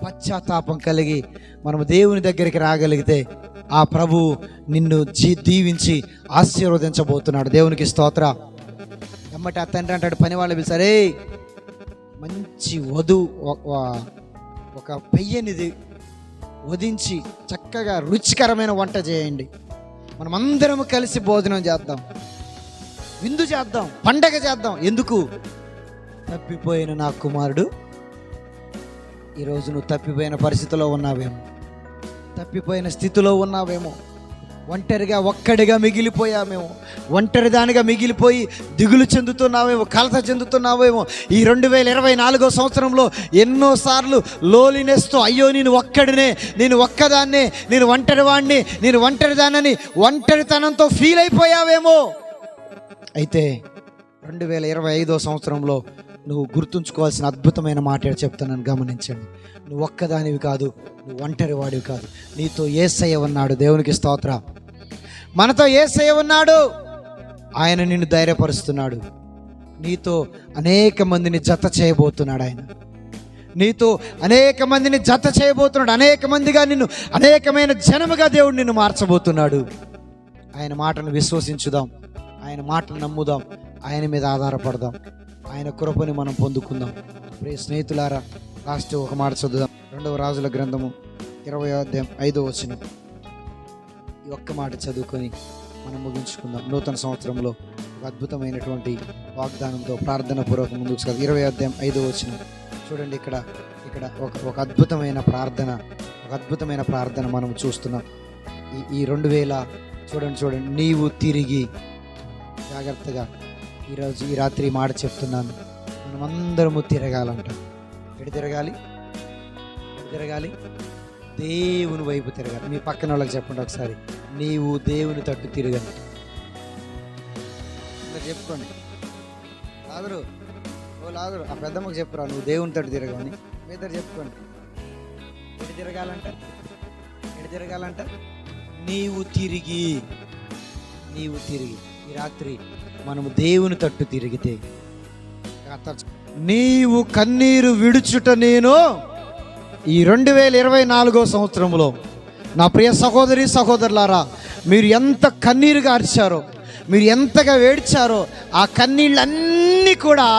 పశ్చాత్తాపం కలిగి మనము దేవుని దగ్గరికి రాగలిగితే ఆ ప్రభువు నిన్ను దీవించి ఆశీర్వదించబోతున్నాడు. దేవునికి స్తోత్ర. ఎమ్మటి ఆ తండ్రి అంటాడు, పని వాళ్ళు పిలిచారే, మంచి ఒక పెయ్యనిది వధించి చక్కగా రుచికరమైన వంట చేయండి, మనమందరం కలిసి భోజనం చేద్దాం, విందు చేద్దాం, పండగ చేద్దాం. ఎందుకు? తప్పిపోయిన నా కుమారుడు. ఈరోజు నువ్వు తప్పిపోయిన పరిస్థితిలో ఉన్నావేమో, తప్పిపోయిన స్థితిలో ఉన్నావేమో, ఒంటరిగా ఒక్కడిగా మిగిలిపోయామేమో, ఒంటరిదానిగా మిగిలిపోయి దిగులు చెందుతున్నావేమో, కలత చెందుతున్నావేమో. ఈ 2024 సంవత్సరంలో ఎన్నోసార్లు లోలినెస్తో, అయ్యో నేను ఒక్కడినే, నేను ఒక్కదాన్నే, నేను ఒంటరివాణ్ణి, నేను ఒంటరిదానని ఒంటరితనంతో ఫీల్ అయిపోయావేమో. అయితే 2025 సంవత్సరంలో నువ్వు గుర్తుంచుకోవాల్సిన అద్భుతమైన మాట చెప్తానని గమనించండి. నువ్వు ఒక్కదానివి కాదు, నువ్వు ఒంటరి వాడివి కాదు. నీతో యేసయ్య ఉన్నాడు. దేవునికి స్తోత్ర. మనతో యేసయ్య ఉన్నాడు. ఆయన నిన్ను ధైర్యపరుస్తున్నాడు. నీతో అనేక మందిని జత చేయబోతున్నాడు. ఆయన నీతో అనేక మందిని జత చేయబోతున్నాడు. అనేక మందిగా నిన్ను, అనేకమైన జనముగా దేవుడు నిన్ను మార్చబోతున్నాడు. ఆయన మాటను విశ్వసించుదాం, ఆయన మాటను నమ్ముదాం, ఆయన మీద ఆధారపడదాం, ఆయన కృపని మనం పొందుకుందాం. ప్రియ స్నేహితులారా, లాస్ట్ ఒక మాట చదువుదాం. 2వ రాజుల గ్రంథము 20వ అధ్యాయం 5వ వచనం. ఈ ఒక్క మాట చదువుకొని మనం ముగించుకుందాం. నూతన సంవత్సరంలో ఒక అద్భుతమైనటువంటి వాగ్దానంతో ప్రార్థన పూర్వక ముందుకు సాగు. 20వ అధ్యాయం 5వ వచనం చూడండి. ఇక్కడ ఒక అద్భుతమైన ప్రార్థన మనం చూస్తున్నాం. ఈ 2000 చూడండి, నీవు తిరిగి, జాగ్రత్తగా ఈరోజు ఈ రాత్రి మాట చెప్తున్నాను, మనమందరము తిరగాలంట. ఎటు తిరగాలి? దేవుని వైపు తిరగాలి. మీ పక్కన వాళ్ళకి చెప్పండి ఒకసారి, నీవు దేవుని తట్టు తిరగండి. చెప్పుకోండి. లాదరు ఆ పెద్దమ్మకు చెప్పురా, నువ్వు దేవుని తట్టు తిరగని. మీ ఇద్దరు చెప్పుకోండి. ఎటు తిరగాలంట? నీవు తిరిగి. ఈ రాత్రి మనము దేవుని తట్టు తిరిగితే, నీవు కన్నీరు విడుచుట నేను ఈ 2024వ సంవత్సరంలో, నా ప్రియ సహోదరి సహోదరులారా, మీరు ఎంత కన్నీరు గార్చారో, మీరు ఎంతగా వేడ్చారో, ఆ కన్నీళ్ళన్నీ కూడా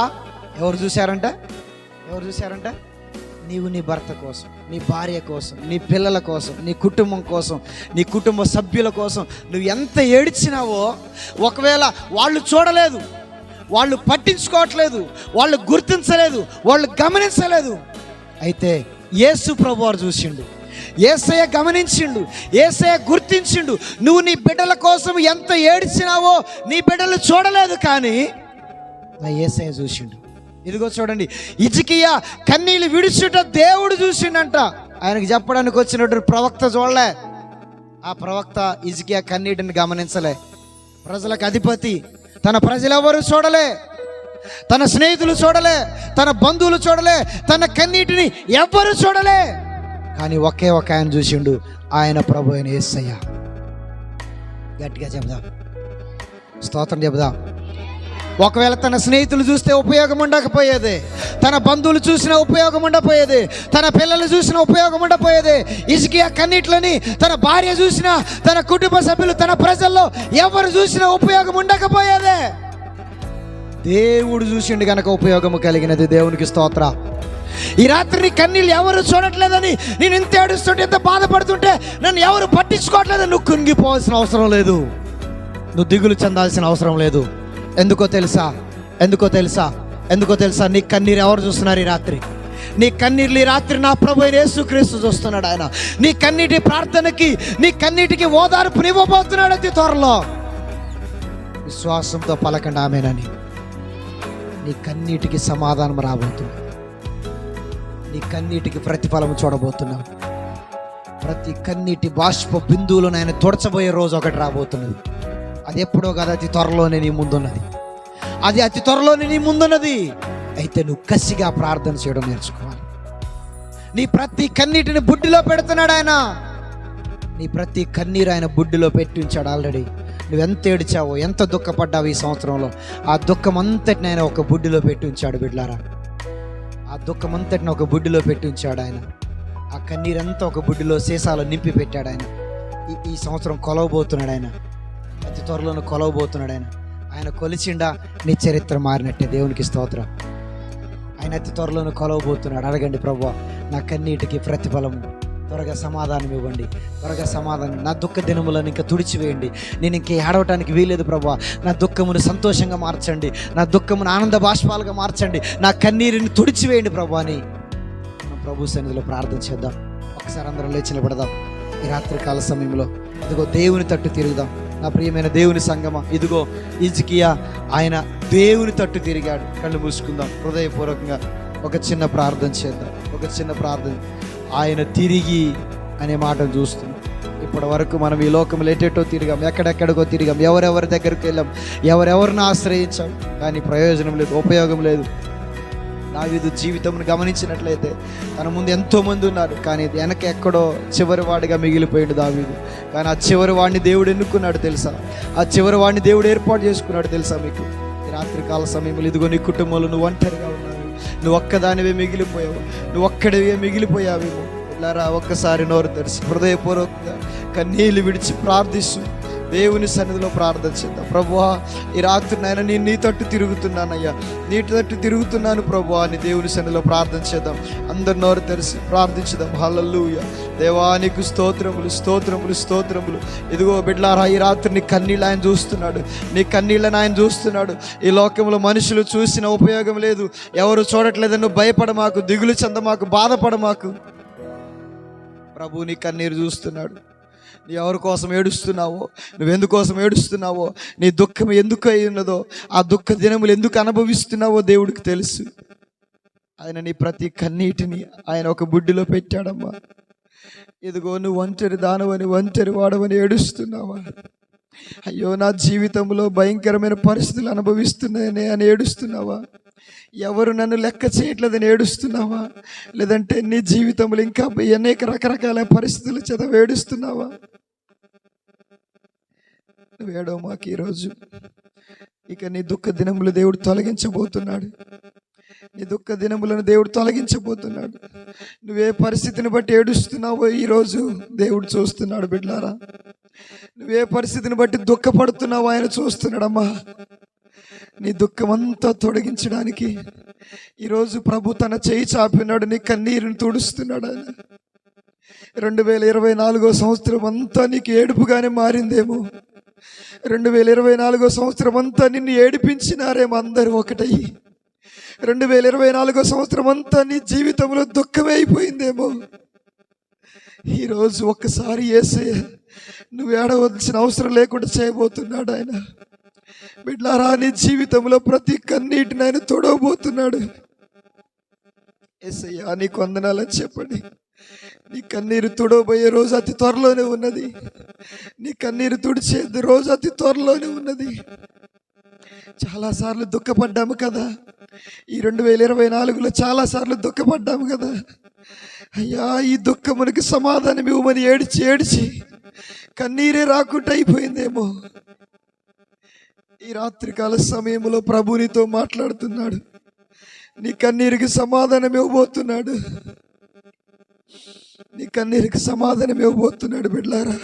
ఎవరు చూశారంట? నీవు నీ భర్త కోసం, నీ భార్య కోసం, నీ పిల్లల కోసం, నీ కుటుంబం కోసం, నీ కుటుంబ సభ్యుల కోసం నువ్వు ఎంత ఏడ్చినావో, ఒకవేళ వాళ్ళు చూడలేదు, వాళ్ళు పట్టించుకోవట్లేదు, వాళ్ళు గుర్తించలేదు, వాళ్ళు గమనించలేదు, అయితే యేసు ప్రభువారు చూసిండు, యేసయ్య గమనించిండు, యేసయ్య గుర్తించిండు. నువ్వు నీ బిడ్డల కోసం ఎంత ఏడ్చినావో నీ బిడ్డలు చూడలేదు, కానీ నా యేసయ్య చూసిండు. ఇదిగో చూడండి, హిజ్కియా కన్నీళ్ళు విడుచుట దేవుడు చూసిండంట. ఆయనకు చెప్పడానికి వచ్చినటువంటి ప్రవక్త చూడలే. ఆ ప్రవక్త హిజ్కియా కన్నీటిని గమనించలే. ప్రజలకు అధిపతి, తన ప్రజలెవరు చూడలే, తన స్నేహితులు చూడలే, తన బంధువులు చూడలే, తన కన్నీటిని ఎవ్వరు చూడలే, కానీ ఒకే ఒక ఆయన చూసిండు, ఆయన ప్రభు అయిన యేసయ్య. గట్టిగా చెబుదాం, స్తోత్రం చెబుదాం. ఒకవేళ తన స్నేహితులు చూస్తే ఉపయోగం ఉండకపోయేది, తన బంధువులు చూసిన ఉపయోగం ఉండపోయేది, తన పిల్లలు చూసిన ఉపయోగం ఉండపోయేది. హిజ్కియా కన్నీట్లని తన భార్య చూసినా, తన కుటుంబ సభ్యులు, తన ప్రజల్లో ఎవరు చూసినా ఉపయోగం ఉండకపోయేదే. దేవుడు చూసిండు కనుక ఉపయోగము కలిగినది. దేవునికి స్తోత్ర. ఈ రాత్రి నీ కన్నీళ్ళు ఎవరు చూడట్లేదని నేను ఇంత ఏడుస్తుంటే, ఎంత బాధపడుతుంటే, నన్ను ఎవరు పట్టించుకోవట్లేదని నువ్వు కుంగిపోవాల్సిన అవసరం లేదు, నువ్వు దిగులు చెందాల్సిన అవసరం లేదు. ఎందుకో తెలుసా? నీ కన్నీరు ఎవరు చూస్తున్నారు ఈ రాత్రి? నీ కన్నీళ్ళు ఈ రాత్రి నా ప్రభు అయిన యేసుక్రీస్తు చూస్తున్నాడు. ఆయన నీ కన్నీటి ప్రార్థనకి, నీ కన్నీటికి ఓదార్పునివ్వబోతున్నాడు అతి త్వరలో. విశ్వాసంతో పలకండి ఆమేనని. నీ కన్నీటికి సమాధానం రాబోతుంది, నీ కన్నీటికి ప్రతిఫలం చూడబోతున్నావు. ప్రతి కన్నీటి బాష్ప బిందువులను ఆయన తుడచబోయే రోజు ఒకటి రాబోతున్నది. అది ఎప్పుడో కాదు, అతి త్వరలోనే నీ ముందున్నది. అయితే నువ్వు కసిగా ప్రార్థన చేయడం నేర్చుకోవాలి. నీ ప్రతి కన్నీటిని బుడ్డిలో పెడుతున్నాడు ఆయన. నీ ప్రతి కన్నీరు ఆయన బుడ్డిలో పెట్టి ఉంచాడు ఆల్రెడీ. నువ్వు ఎంత ఏడ్చావో, ఎంత దుఃఖపడ్డావు ఈ సంవత్సరంలో, ఆ దుఃఖం అంతటిని ఆయన ఒక బుడ్డిలో పెట్టి ఉంచాడు. బిడ్లారా, ఆ దుఃఖం అంతటిని ఒక బుడ్డిలో పెట్టి ఉంచాడు ఆయన. ఆ కన్నీరంతా ఒక బుడ్డిలో సీసాలో నింపి పెట్టాడు ఆయన. ఈ సంవత్సరం కొలవబోతున్నాడు ఆయన, అతి త్వరలోనే కొలవబోతున్నాడు ఆయన. ఆయన కొలిచిండా, నీ చరిత్ర మారినట్టే. దేవునికి స్తోత్రం. ఆయన అతి త్వరలోనే కొలవబోతున్నాడు. అడగండి, ప్రభువా నా కన్నీటికి ప్రతిఫలము, త్వరగా సమాధానం ఇవ్వండి, త్వరగా సమాధానం. నా దుఃఖ దినములను ఇంకా తుడిచివేయండి. నేను ఇంక ఏడవటానికి వీలేదు ప్రభువా. నా దుఃఖమును సంతోషంగా మార్చండి, నా దుఃఖమును ఆనంద బాష్పాలుగా మార్చండి, నా కన్నీరుని తుడిచివేయండి ప్రభువా అని మనం ప్రభు సన్నిధిలో ప్రార్థన చేద్దాం. ఒకసారి అందరం లేచి నిలబడదాం. ఈ రాత్రికాల సమయంలో ఇదిగో దేవుని తట్టు తిరుగుదాం. నా ప్రియమైన దేవుని సంగమా, ఇదిగో హిజ్కియా ఆయన దేవుని తట్టు తిరిగాడు. కళ్ళు మూసుకుందాం. హృదయపూర్వకంగా ఒక చిన్న ప్రార్థన చేద్దాం. ఆయన తిరిగి అనే మాటను చూస్తున్నాం. ఇప్పటి వరకు మనం ఈ లోకంలో ఎటెటో తిరిగాం, ఎక్కడెక్కడికో తిరిగాం, ఎవరెవరి దగ్గరికి వెళ్ళాం, ఎవరెవరిని ఆశ్రయించాం, కానీ ప్రయోజనం లేదు, ఉపయోగం లేదు. దావీదు జీవితంను గమనించినట్లయితే తన ముందు ఎంతోమంది ఉన్నారు, కానీ వెనక ఎక్కడో చివరి వాడిగా మిగిలిపోయాడు దావీదు. కానీ ఆ చివరి వాడిని దేవుడు ఎన్నుకున్నాడు తెలుసా? ఆ చివరి వాడిని దేవుడు ఏర్పాటు చేసుకున్నాడు తెలుసా మీకు? ఈ రాత్రికాల సమయంలో ఇదిగో నీ కుటుంబంలో నువ్వు ఒంటరిగా ఉన్నావు, నువ్వు ఒక్కదానివే మిగిలిపోయావు, నువ్వు ఒక్కడివే మిగిలిపోయావేమో. ఇలారా ఒక్కసారి నోరు తెరిచి హృదయపూర్వకంగా కన్నీళ్ళు విడిచి ప్రార్థిస్తూ దేవుని సన్నిధిలో ప్రార్థన చేద్దాం. ప్రభువా, ఈ రాత్రి నాయన నేను నీ తట్టు తిరుగుతున్నానయ్యా, నీ తట్టు తిరుగుతున్నాను ప్రభువా అని దేవుని సన్నిధిలో ప్రార్థన చేద్దాం. అందరు నోరు తెరిచి ప్రార్థించుదాం. హల్లెలూయా. దేవా నీకు స్తోత్రములు, స్తోత్రములు, స్తోత్రములు. ఇదిగో బిడ్డలారా, ఈ రాత్రి నీ కన్నీళ్ళు ఆయన చూస్తున్నాడు, నీ కన్నీళ్ళని ఆయన చూస్తున్నాడు. ఈ లోకంలో మనుషులు చూసిన ఉపయోగం లేదు, ఎవరు చూడట్లేదని నువ్వు భయపడమాకు, దిగులు చెందమాకు, బాధపడమాకు. ప్రభు నీ కన్నీరు చూస్తున్నాడు. నీ ఎవరి కోసం ఏడుస్తున్నావో, నువ్వెందుకోసం ఏడుస్తున్నావో, నీ దుఃఖం ఎందుకు అయి ఉన్నదో, ఆ దుఃఖ దినములు ఎందుకు అనుభవిస్తున్నావో దేవుడికి తెలుసు. ఆయన నీ ప్రతి కన్నీటిని ఆయన ఒక బుడ్డిలో పెట్టాడమ్మా. ఇదిగో నువ్వు ఒంటరి దానవని, ఒంటరి వాడవని ఏడుస్తున్నావా? అయ్యో నా జీవితంలో భయంకరమైన పరిస్థితులు అనుభవిస్తున్నాయని అని ఏడుస్తున్నావా? ఎవరు నన్ను లెక్క చేయట్లేదని ఏడుస్తున్నావా? లేదంటే నీ జీవితంలో ఇంకా అనేక రకరకాల పరిస్థితులు చేత ఏడుస్తున్నావా? నువ్వేడో మాకు ఈరోజు ఇక నీ దుఃఖ దినములు దేవుడు తొలగించబోతున్నాడు. నీ దుఃఖ దినములను దేవుడు తొలగించబోతున్నాడు. నువ్వే పరిస్థితిని బట్టి ఏడుస్తున్నావో ఈరోజు దేవుడు చూస్తున్నాడు. బిడ్డలారా, నువ్వే పరిస్థితిని బట్టి దుఃఖపడుతున్నావో ఆయన చూస్తున్నాడమ్మా. నీ దుఃఖం అంతా తొలగించడానికి ఈరోజు ప్రభు తన చేయి చాపినాడు, నీ కన్నీరుని తుడుస్తున్నాడు ఆయన. 2024 సంవత్సరం అంతా నీకు ఏడుపుగానే మారిందేమో. 2024 సంవత్సరం అంతా నిన్ను ఏడిపించినారేమో అందరూ ఒకటయ్యి. 2024 సంవత్సరం అంతా నీ జీవితంలో దుఃఖమే అయిపోయిందేమో. ఈరోజు ఒక్కసారి యేసయ్య నువ్వు ఏడవలసిన అవసరం లేకుండా చేయబోతున్నాడు ఆయన. బిడ్డలారా, నీ జీవితంలో ప్రతి కన్నీటిని ఆయన తొడవబోతున్నాడు. యేసయ్యా నీకు వందనాలని చెప్పండి. నీ కన్నీరు తుడవబోయే రోజు అతి త్వరలోనే ఉన్నది. నీ కన్నీరు తుడిచేది రోజు అతి త్వరలోనే ఉన్నది. చాలాసార్లు దుఃఖపడ్డాము కదా, ఈ 2024లో చాలాసార్లు దుఃఖపడ్డాము కదా. అయ్యా, ఈ దుఃఖమునికి సమాధానం ఇవ్వమని ఏడిచి ఏడిచి కన్నీరే రాకుండా అయిపోయిందేమో. ఈ రాత్రికాల సమయంలో ప్రభు నీతో మాట్లాడుతున్నాడు. నీ కన్నీరికి సమాధానం ఇవ్వబోతున్నాడు. నీ కన్నీరికి సమాధానం ఇవ్వబోతున్నాడు. బిడ్డలారా,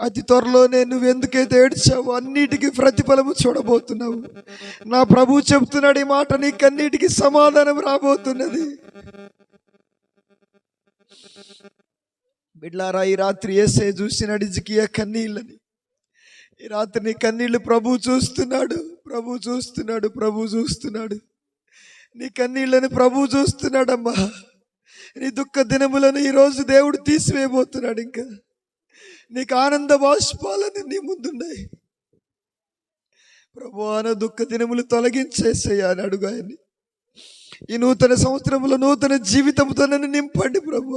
అతి త్వరలోనే నువ్వెందుకైతే ఏడ్చావో అన్నిటికీ ప్రతిఫలము చూడబోతున్నావు. నా ప్రభు చెప్తున్నాడు ఈ మాట, నీ కన్నీటికి సమాధానం రాబోతున్నది. బిడ్డలారా, ఈ రాత్రి యేసయ్య చూసినాడు హిజ్కియా కన్నీళ్ళని. ఈ రాత్రి నీ కన్నీళ్ళు ప్రభు చూస్తున్నాడు, ప్రభు చూస్తున్నాడు, ప్రభు చూస్తున్నాడు. నీ కన్నీళ్ళని ప్రభు చూస్తున్నాడమ్మా. నీ దుఃఖ దినములను ఈరోజు దేవుడు తీసివేయబోతున్నాడు. ఇంకా నీకు ఆనంద బాష్పాలని నీ ముందున్నాయి. ప్రభు నా దుఃఖ దినములు తొలగించేసేయా అని అడుగు ఆయన్ని. ఈ నూతన సంవత్సరంలో నూతన జీవితంతో నన్ను నింపండి ప్రభు.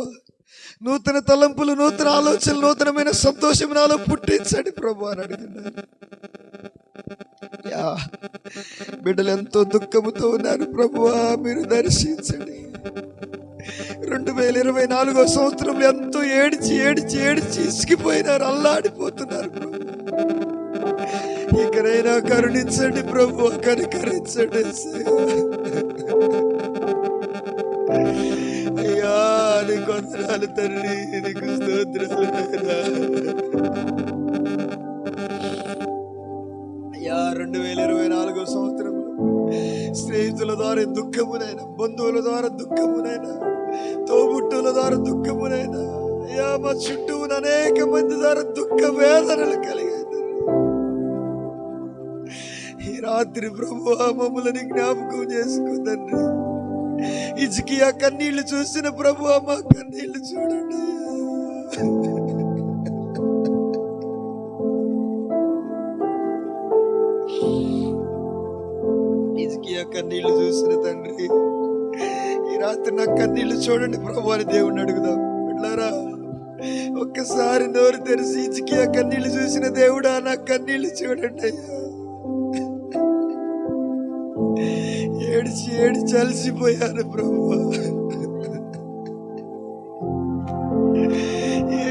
నూతన తలంపులు, నూతన ఆలోచనలు, నూతనమైన సంతోషం నాలో పుట్టించండి ప్రభు అని అడిగినాను. బిడ్డలు ఎంతో దుఃఖముతో ఉన్నారు ప్రభువా, మీరు దర్శించండి. 2024 సంవత్సరంలో ఎంతో ఏడిచి ఏడిచి ఏడిచి ఇసిగిపోయినారు, అల్లాడిపోతున్నారు ప్రభు. ఇకనైనా కరుణించండి ప్రభు, కనికరించండి అయ్యా. నీకు వందనాలు తండ్రి, నీకు స్తోత్రాలు అయ్యా. 2024 సంవత్సరంలో స్నేహితుల ద్వారా దుఃఖమునైనా, బంధువుల ద్వారా దుఃఖమునైనా, తోబుట్టుల ద్వారా దుఃఖమునైనా అయ్యా, మా చుట్టూ ఉన్న అనేక మంది ద్వారా దుఃఖ వేదనలు కలిగాయి. ఈ రాత్రి ప్రభు మమ్మల్ని జ్ఞాపకం చేసుకో తండ్రి. హిజ్కియా కన్నీళ్లు చూసిన ప్రభు మా కన్నీళ్లు చూడండి. హిజ్కియా కన్నీళ్లు చూసిన తండ్రి, ఈ రాత్రి నా కన్నీళ్లు చూడండి ప్రభు అని దేవుణ్ణి అడుగుదాం. బిడ్డలారా, ఒక్కసారి నోరు తెరిచి హిజ్కియా కన్నీళ్లు చూసిన దేవుడా నా కన్నీళ్లు చూడండి అయ్యా. ఏడిచి ఏడిచి అలసిపోయాను ప్రభు,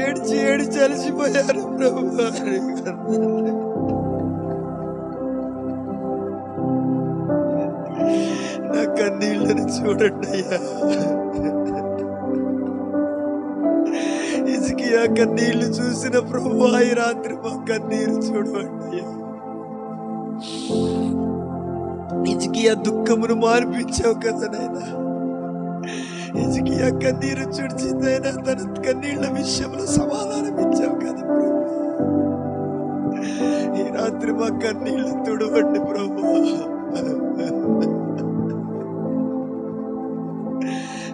ఏడిచి ఏడిచి అలసిపోయాను ప్రభు. నా కన్నీళ్ళని చూడండి అయ్యా. హిజ్కియా కన్నీళ్లు చూసిన ప్రభువా ఈ రాత్రి మా కన్నీరు చూడండి అయ్యా. హిజ్కియా దుఃఖమును మార్పించావు కదా నాయనా. హిజ్కియా కన్నీరు చుడిచిందైనా తన కన్నీళ్ల విషయంలో సమాధానం ఇచ్చావు కదా ప్రభు. ఈ రాత్రి మా కన్నీళ్లు తుడవండి ప్రభు.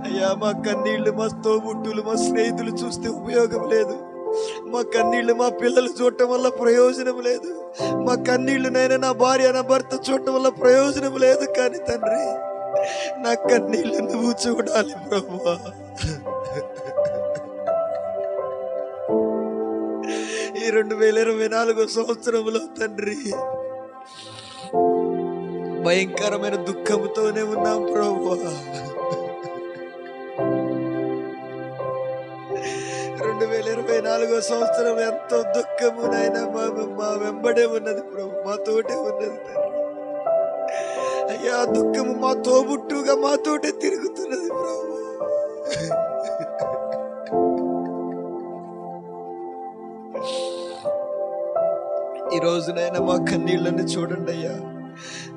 అయ్యా, మా కన్నీళ్లు మా తోబుట్టులు మా స్నేహితులు చూస్తే ఉపయోగం లేదు. మా కన్నీళ్లు మా పిల్లలు చూడటం వల్ల ప్రయోజనం లేదు. మా కన్నీళ్లు నైనా నా భార్య నా భర్త చూడటం వల్ల ప్రయోజనం లేదు. కానీ తండ్రి, నా కన్నీళ్లు నువ్వు చూడాలి ప్రభువా. ఈ 2024 సంవత్సరంలో తండ్రి భయంకరమైన దుఃఖంతోనే ఉన్నాం ప్రభువా. 2024 సంవత్సరం ఎంతో దుఃఖము నాయన మా వెంబడే ఉన్నది ప్రభు, మా తోటే ఉన్నది తండ్రి. అయ్యా, దుఃఖము మా తోబుట్టుగా మాతోటే తిరుగుతున్నది ప్రభు. ఈ రోజునైనా మా కన్నీళ్ళని చూడండి అయ్యా.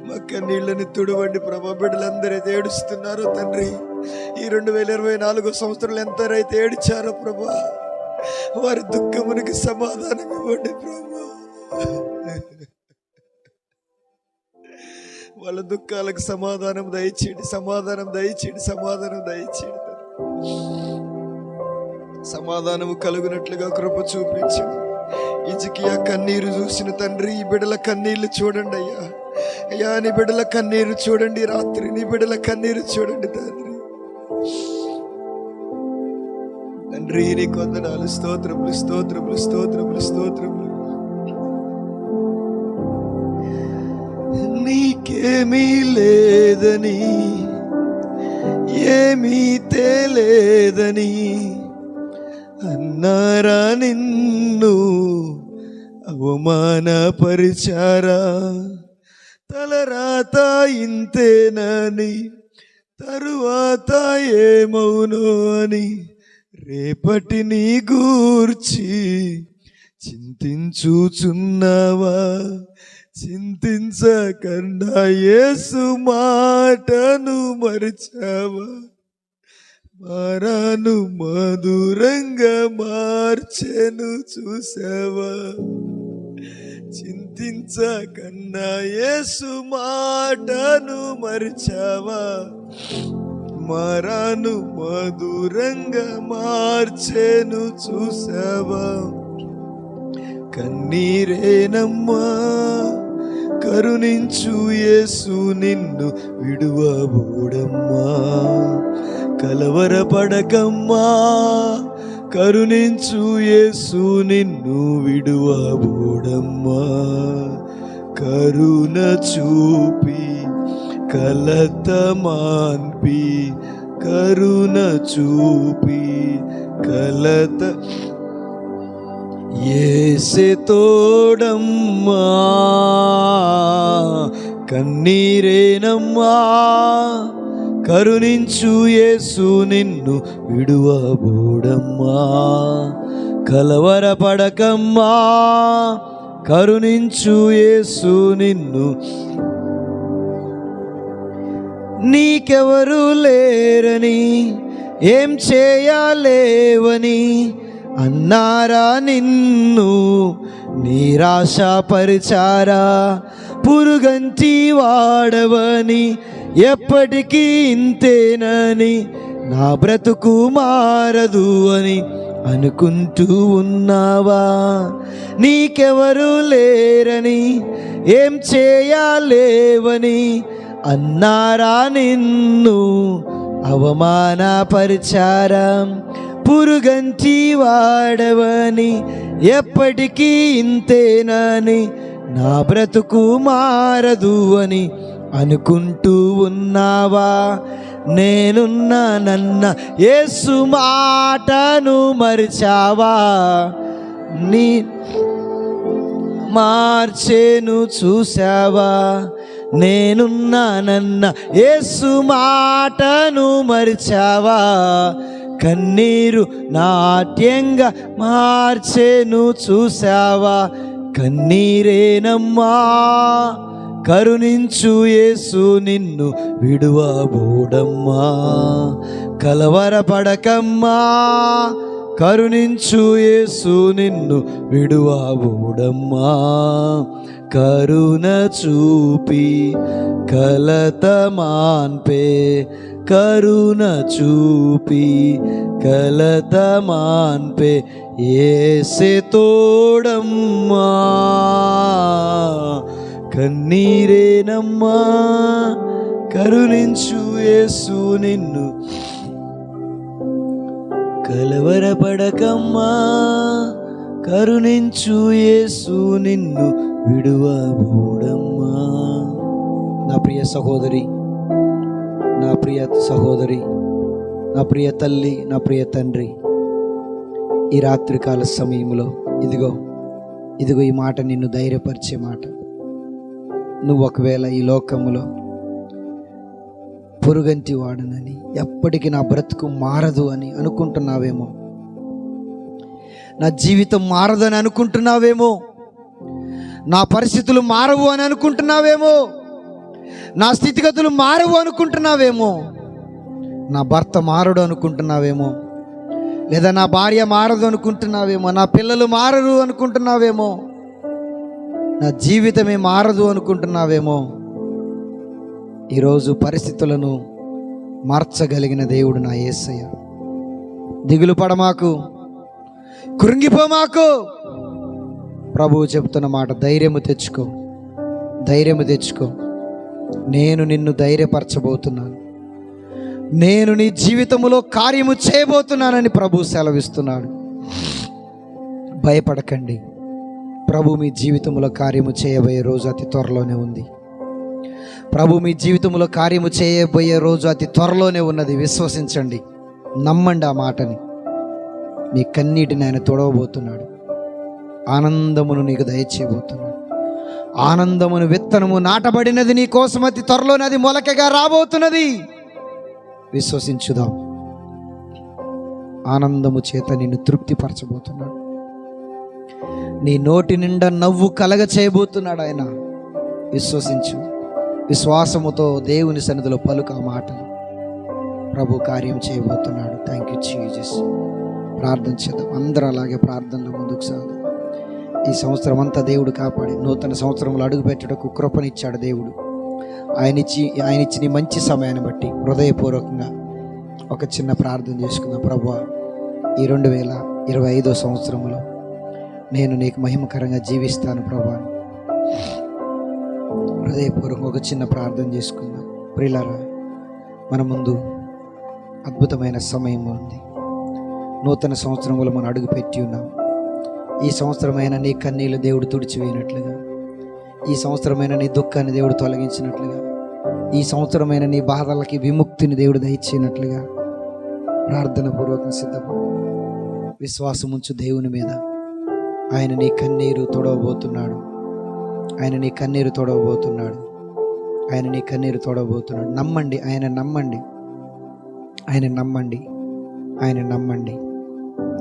మా కన్నీళ్ళని తుడవండి ప్రభా. బిడ్డలందరైతే ఏడుస్తున్నారో తండ్రి, ఈ 2024 సంవత్సరాలు ఎంతరైతే ఏడిచారో ప్రభా, వారి దుఃఖమునికి సమాధానం ఇవ్వండి ప్రభా. వాళ్ళ దుఃఖాలకు సమాధానం దయచేయండి, సమాధానం దయచేయండి, సమాధానం దయచేయండి. సమాధానము కలుగునట్లుగా కృప చూపించండి. హిజ్కియా కన్నీరు చూసిన తండ్రి, ఈ బిడ్డల కన్నీళ్లు చూడండి అయ్యా. అయ్యా, నీ బిడ్డల కన్నీరు చూడండి. రాత్రి నీ బిడ్డల కన్నీరు చూడండి తండ్రి. తండ్రి, నీ కొందనాలు, స్తోత్రములు, స్తోత్రములు, స్తోత్రములు, స్తోత్రములు. నీకేమీ లేదని, ఏమీ తేలేదని అన్నారా నిన్ను అవమానపరిచారా? తలరాత ఇంతేనని, తరువాత ఏమవునో అని రేపటి నీ గూర్చి చింతించుచున్నావా? చింతించకుండా యేసు మాటను మరిచావా? మారాను మధురంగా మార్చెను చూసావా? చింతించకన్నా యేసు మాటను మరిచావా? మారాను మధురంగా మార్చెను చూసావా? కన్నీరేనమ్మా, కరుణించు యేసు నిన్ను విడువబోడమ్మా. కలవరపడకమ్మా, కరుణించు యేసు నిన్ను విడువబోడమ్మా. కరుణ చూపి కలత మాన్పి, కరుణ చూపి కలత యేసే తోడమ్మా. కన్నీరేనమ్మా, కరుణించు యేసు నిన్ను విడువబోడమ్మా. కలవరపడకమ్మా, కరుణించు యేసు నిన్ను. నీకెవరు లేరని, ఏం చేయలేవని అన్నారా నిన్ను నిరాశపరిచారా? పురుగంటి వాడవని, ఎప్పటికీ ఇంతేనని, నా బ్రతుకు మారదు అని అనుకుంటూ ఉన్నావా? నీకెవరు లేరని, ఏం చేయలేవని అన్నారా నిన్ను అవమానపరిచారా? పురుగంటి వాడవని, ఎప్పటికీ ఇంతేనని, నా బ్రతుకు మారదు అని అనుకుంటూ ఉన్నావా? నేనున్నానన్న యేసు మాటను మరిచావా? నీ మార్చేను చూసావా? నేనున్నానన్న యేసు మాటను మరిచావా? కన్నీరు నాట్యంగా మార్చెను చూసావా? కన్నీరేనమ్మా కరుణించు యేసు నిన్ను విడువబోడమ్మా. కలవరపడకమ్మా కరుణించు యేసు నిన్ను విడువబోడమ్మా. కరుణ చూపి కలత మాన్పే, కరుణ చూపి కలత మాన్పే యేసే తోడమ్మా. కన్నీరేనమ్మా కరుణించు యేసు నిన్ను, కలవరపడకమ్మా కరుణించు యేసు నిన్ను విడువబోడమ్మా. నా ప్రియ సహోదరి, నా ప్రియ సహోదరి, నా ప్రియ తల్లి, నా ప్రియ తండ్రి, ఈ రాత్రికాల సమయంలో ఇదిగో ఈ మాట నిన్ను ధైర్యపరిచే మాట. నువ్వు ఒకవేళ ఈ లోకములో పొరుగంటి వాడనని, ఎప్పటికీ నా బ్రతుకు మారదు అని అనుకుంటున్నావేమో, నా జీవితం మారదని అనుకుంటున్నావేమో, నా పరిస్థితులు మారవు అని అనుకుంటున్నావేమో, నా స్థితిగతులు మారవు అనుకుంటున్నావేమో, నా భర్త మారడు అనుకుంటున్నావేమో, లేదా నా భార్య మారదు అనుకుంటున్నావేమో, నా పిల్లలు మారరు అనుకుంటున్నావేమో, నా జీవితమే మారదు అనుకుంటున్నావేమో. ఈరోజు పరిస్థితులను మార్చగలిగిన దేవుడు నా యేసయ్య. దిగులు పడమాకు, కృంగిపోమాకు. ప్రభువు చెప్తున్న మాట, ధైర్యము తెచ్చుకో, ధైర్యము తెచ్చుకో. నేను నిన్ను ధైర్యపరచబోతున్నాను, నేను నీ జీవితంలో కార్యము చేయబోతున్నానని ప్రభు సెలవిస్తున్నాడు. భయపడకండి, ప్రభు మీ జీవితంలో కార్యము చేయబోయే రోజు అతి త్వరలోనే ఉంది. ప్రభు మీ జీవితంలో కార్యము చేయబోయే రోజు అతి త్వరలోనే ఉన్నది. విశ్వసించండి, నమ్మండి ఆ మాటని. మీ కన్నీటిని ఆయన తొడవబోతున్నాడు, ఆనందమును నీకు దయచేయబోతున్నాడు. ఆనందమును విత్తనము నాటబడినది నీ కోసం అతి త్వరలోనే అది మొలకగా రాబోతున్నది. విశ్వసించుదాం. ఆనందము చేత నిన్ను తృప్తిపరచబోతున్నాడు. నీ నోటి నిండా నవ్వు కలగ చేయబోతున్నాడు ఆయన. విశ్వసించు, విశ్వాసముతో దేవుని సన్నిధిలో పలుకు ఆ మాటలు. ప్రభు కార్యం చేయబోతున్నాడు. Thank you Jesus. ప్రార్థన చేద్దాం. అందరూ అలాగే ప్రార్థనలో ముందుకు సాగుదాం. ఈ సంవత్సరం అంతా దేవుడు కాపాడి నూతన సంవత్సరంలో అడుగుపెట్టడానికి కృపనిచ్చాడు దేవుడు. ఆయన ఇచ్చిన మంచి సమయాన్ని బట్టి హృదయపూర్వకంగా ఒక చిన్న ప్రార్థన చేసుకుందాం. ప్రభువా, ఈ 2025వ సంవత్సరంలో నేను నీకు మహిమకరంగా జీవిస్తాను ప్రభువా. హృదయపూర్వకంగా ఒక చిన్న ప్రార్థన చేసుకుందాం. ప్రియులారా, మన ముందు అద్భుతమైన సమయం ఉంది. నూతన సంవత్సరంలో మనం అడుగు పెట్టి ఉన్నాం. ఈ సంవత్సరమైన నీ కన్నీళ్ళు దేవుడు తుడిచివేయనట్లుగా, ఈ సంవత్సరమైన నీ దుఃఖాన్ని దేవుడు తొలగించినట్లుగా, ఈ సంవత్సరమైన నీ బాధలకి విముక్తిని దేవుడు దయచేయనట్లుగా ప్రార్థన పూర్వకం సిద్ధపడు. విశ్వాసం ఉంచు దేవుని మీద. ఆయన నీ కన్నీరు తొడవబోతున్నాడు. ఆయన నీ కన్నీరు తొడవబోతున్నాడు. ఆయన నీ కన్నీరు తొడవబోతున్నాడు. నమ్మండి, ఆయన నమ్మండి, ఆయన నమ్మండి, ఆయన నమ్మండి,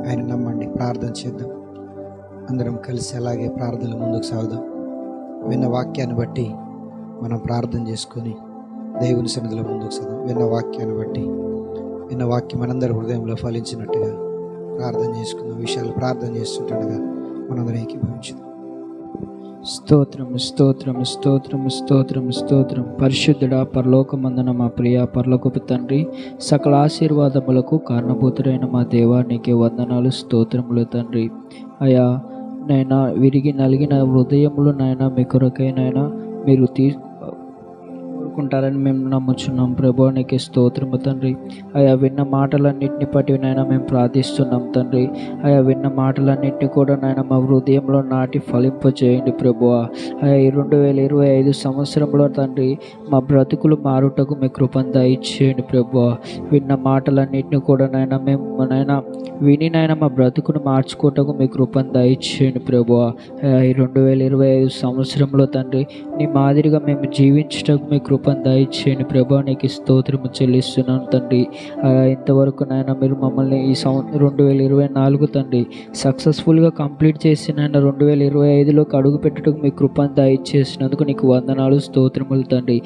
ఆయన నమ్మండి. ప్రార్థన చేద్దాం. అందరం కలిసి అలాగే ప్రార్థనలు ముందుకు సాగుదాం. విన్న వాక్యాన్ని బట్టి మనం ప్రార్థన చేసుకొని దేవుని సన్నిధిలో ముందుకు సాగుదాం. విన్న వాక్యాన్ని బట్టి, విన్న వాక్యం మనందరి హృదయంలో ఫలించినట్టుగా ప్రార్థన చేసుకుందాం. విషయాలు ప్రార్థన చేస్తుండగా మనందరం ఏకీభవించుదాం. స్తోత్రం స్తోత్రం స్తోత్రం స్తోత్రం స్తోత్రం. పరిశుద్ధుడా, పరలోకమందున మా ప్రియ పరలోకపు తండ్రి, సకల ఆశీర్వాదములకు కారణభూతుడైన మా దేవా, నీకే వందనాలు, స్తోత్రములు తండ్రి. అయా నైనా, విరిగి నలిగిన హృదయములు నైనా మీ కొరకైనా మీరు కాపాడుకుంటారని మేము నమ్ముచున్నాం ప్రభు. నీకు స్తోత్రము తండ్రి. అయా విన్న మాటలన్నింటిని బట్టి నాయన మేము ప్రార్థిస్తున్నాం తండ్రి. అయా విన్న మాటలన్నింటినీ కూడా నాయన మా హృదయంలో నాటి ఫలింపజేయండి ప్రభువా. అయా ఈ 2025 సంవత్సరంలో తండ్రి మా బ్రతుకులు మారుటకు మీ కృపను దయచేయండి ప్రభువా. విన్న మాటలన్నింటినీ కూడా నాయన మేము నాయన విని నాయన మా బ్రతుకును మార్చుకోవటకు మీ కృపను దయచేయండి ప్రభువా. ఈ 2025 సంవత్సరంలో తండ్రి నీ మాదిరిగా మేము జీవించటకు మీ కృపను దయచేయండి ప్రభువా. నీకు స్తోత్రము చెల్లిస్తున్నాను తండ్రి. ఇంతవరకు నాయన మీరు మమ్మల్ని ఈ 2024 తండ్రి సక్సెస్ఫుల్గా కంప్లీట్ చేసి నాయన 2025లోకి అడుగు పెట్టడానికి మీ కృపను దయచేసినందుకు నీకు వందనాలు, స్తోత్రములు తండ్రి.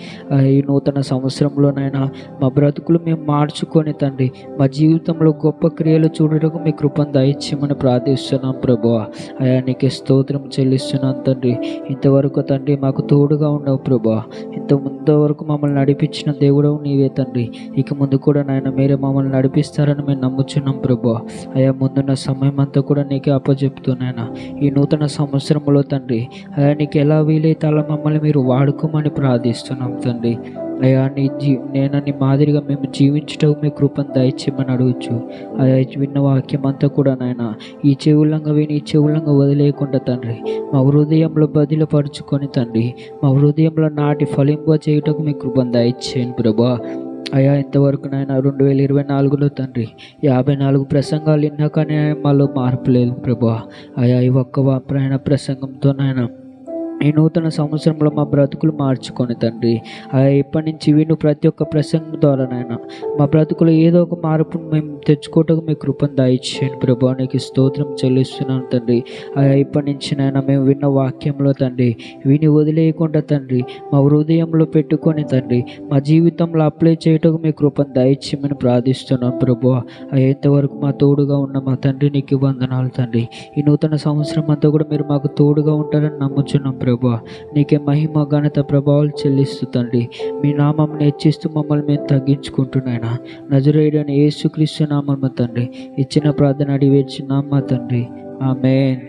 ఈ నూతన సంవత్సరంలో నాయన మా బ్రతుకులు మేము మార్చుకొని తండ్రి మా జీవితంలో గొప్ప క్రియలు చూడటకు మీ కృపను దయచేయమని ప్రార్థిస్తున్నాం ప్రభువా. అయా నీకు స్తోత్రం చెల్లిస్తున్నాను తండ్రి. ఇంతవరకు తండ్రి మాకు తోడుగా ఉండవు ప్రభువా. ఇంతవరకు మమ్మల్ని నడిపించిన దేవుడవు నీవే తండ్రి. ఇక ముందు కూడా నాయన మీరే మమ్మల్ని నడిపిస్తారని మేము నమ్ముచున్నాం ప్రభువా. అయా ముందున్న సమయం అంతా కూడా నీకే అప్పచెప్తున్నాయన. ఈ నూతన సంవత్సరంలో తండ్రి అయా నీకు ఎలా వీలైతే అలా మమ్మల్ని మీరు వాడుకోమని ప్రార్థిస్తున్నాం తండ్రి. అయా నేను నీ మాదిరిగా మేము జీవించటం మీ కృపను దయచేయమని అడగచ్చు. అయా విన్న వాక్యం అంతా కూడా నాయన ఈ చెవులంగా విని ఈ చెవులంగా వదిలేయకుండా తండ్రి మా హృదయంలో బదిలపరుచుకొని తండ్రి మా హృదయంలో నాటి ఫలింప చేయుటకు మీ కృపను దయచేయండి ప్రభా. అయా ఇంతవరకు నాయన 2024లో తండ్రి 54 ప్రసంగాలు విన్నా కానీ మాలో మార్పు లేదు ప్రభా. అయా ఈ ఒక్క ప్రసంగంతో నాయన ఈ నూతన సంవత్సరంలో మా బ్రతుకులు మార్చుకొని తండ్రి ఇప్పటి నుంచి విను ప్రతి ఒక్క ప్రసంగం ద్వారా నాయన మా బ్రతుకులు ఏదో ఒక మార్పును మేము తెచ్చుకోవటకు మీ కృపను దయచేయండి ప్రభా. నీకు స్తోత్రం చెల్లిస్తున్నాను తండ్రి. ఇప్పటి నుంచి నాయన మేము విన్న వాక్యంలో తండ్రి విని వదిలేయకుండా తండ్రి మా హృదయంలో పెట్టుకొని తండ్రి మా జీవితంలో అప్లై చేయటకు మీ కృపను దయచేయమని ప్రార్థిస్తున్నాను ప్రభా. ఇంతవరకు మా తోడుగా ఉన్న మా తండ్రి నీకు వందనాలు తండ్రి. ఈ నూతన సంవత్సరం అంతా కూడా మీరు మాకు తోడుగా ఉంటారని నమ్ముచున్నాం ప్రభా. నీకే మహిమ ఘనత ప్రభావాలు చెల్లిస్తూ తండ్రి మీ నామం హెచ్చిస్తూ మమ్మల్ని మేము తగ్గించుకుంటున్నాయినా నజరేయుడైన యేసుక్రీస్తు నామమున తండ్రి ఇచ్చిన ప్రార్థన అడిగి వేడుచున్నాం మా తండ్రి. ఆమేన్.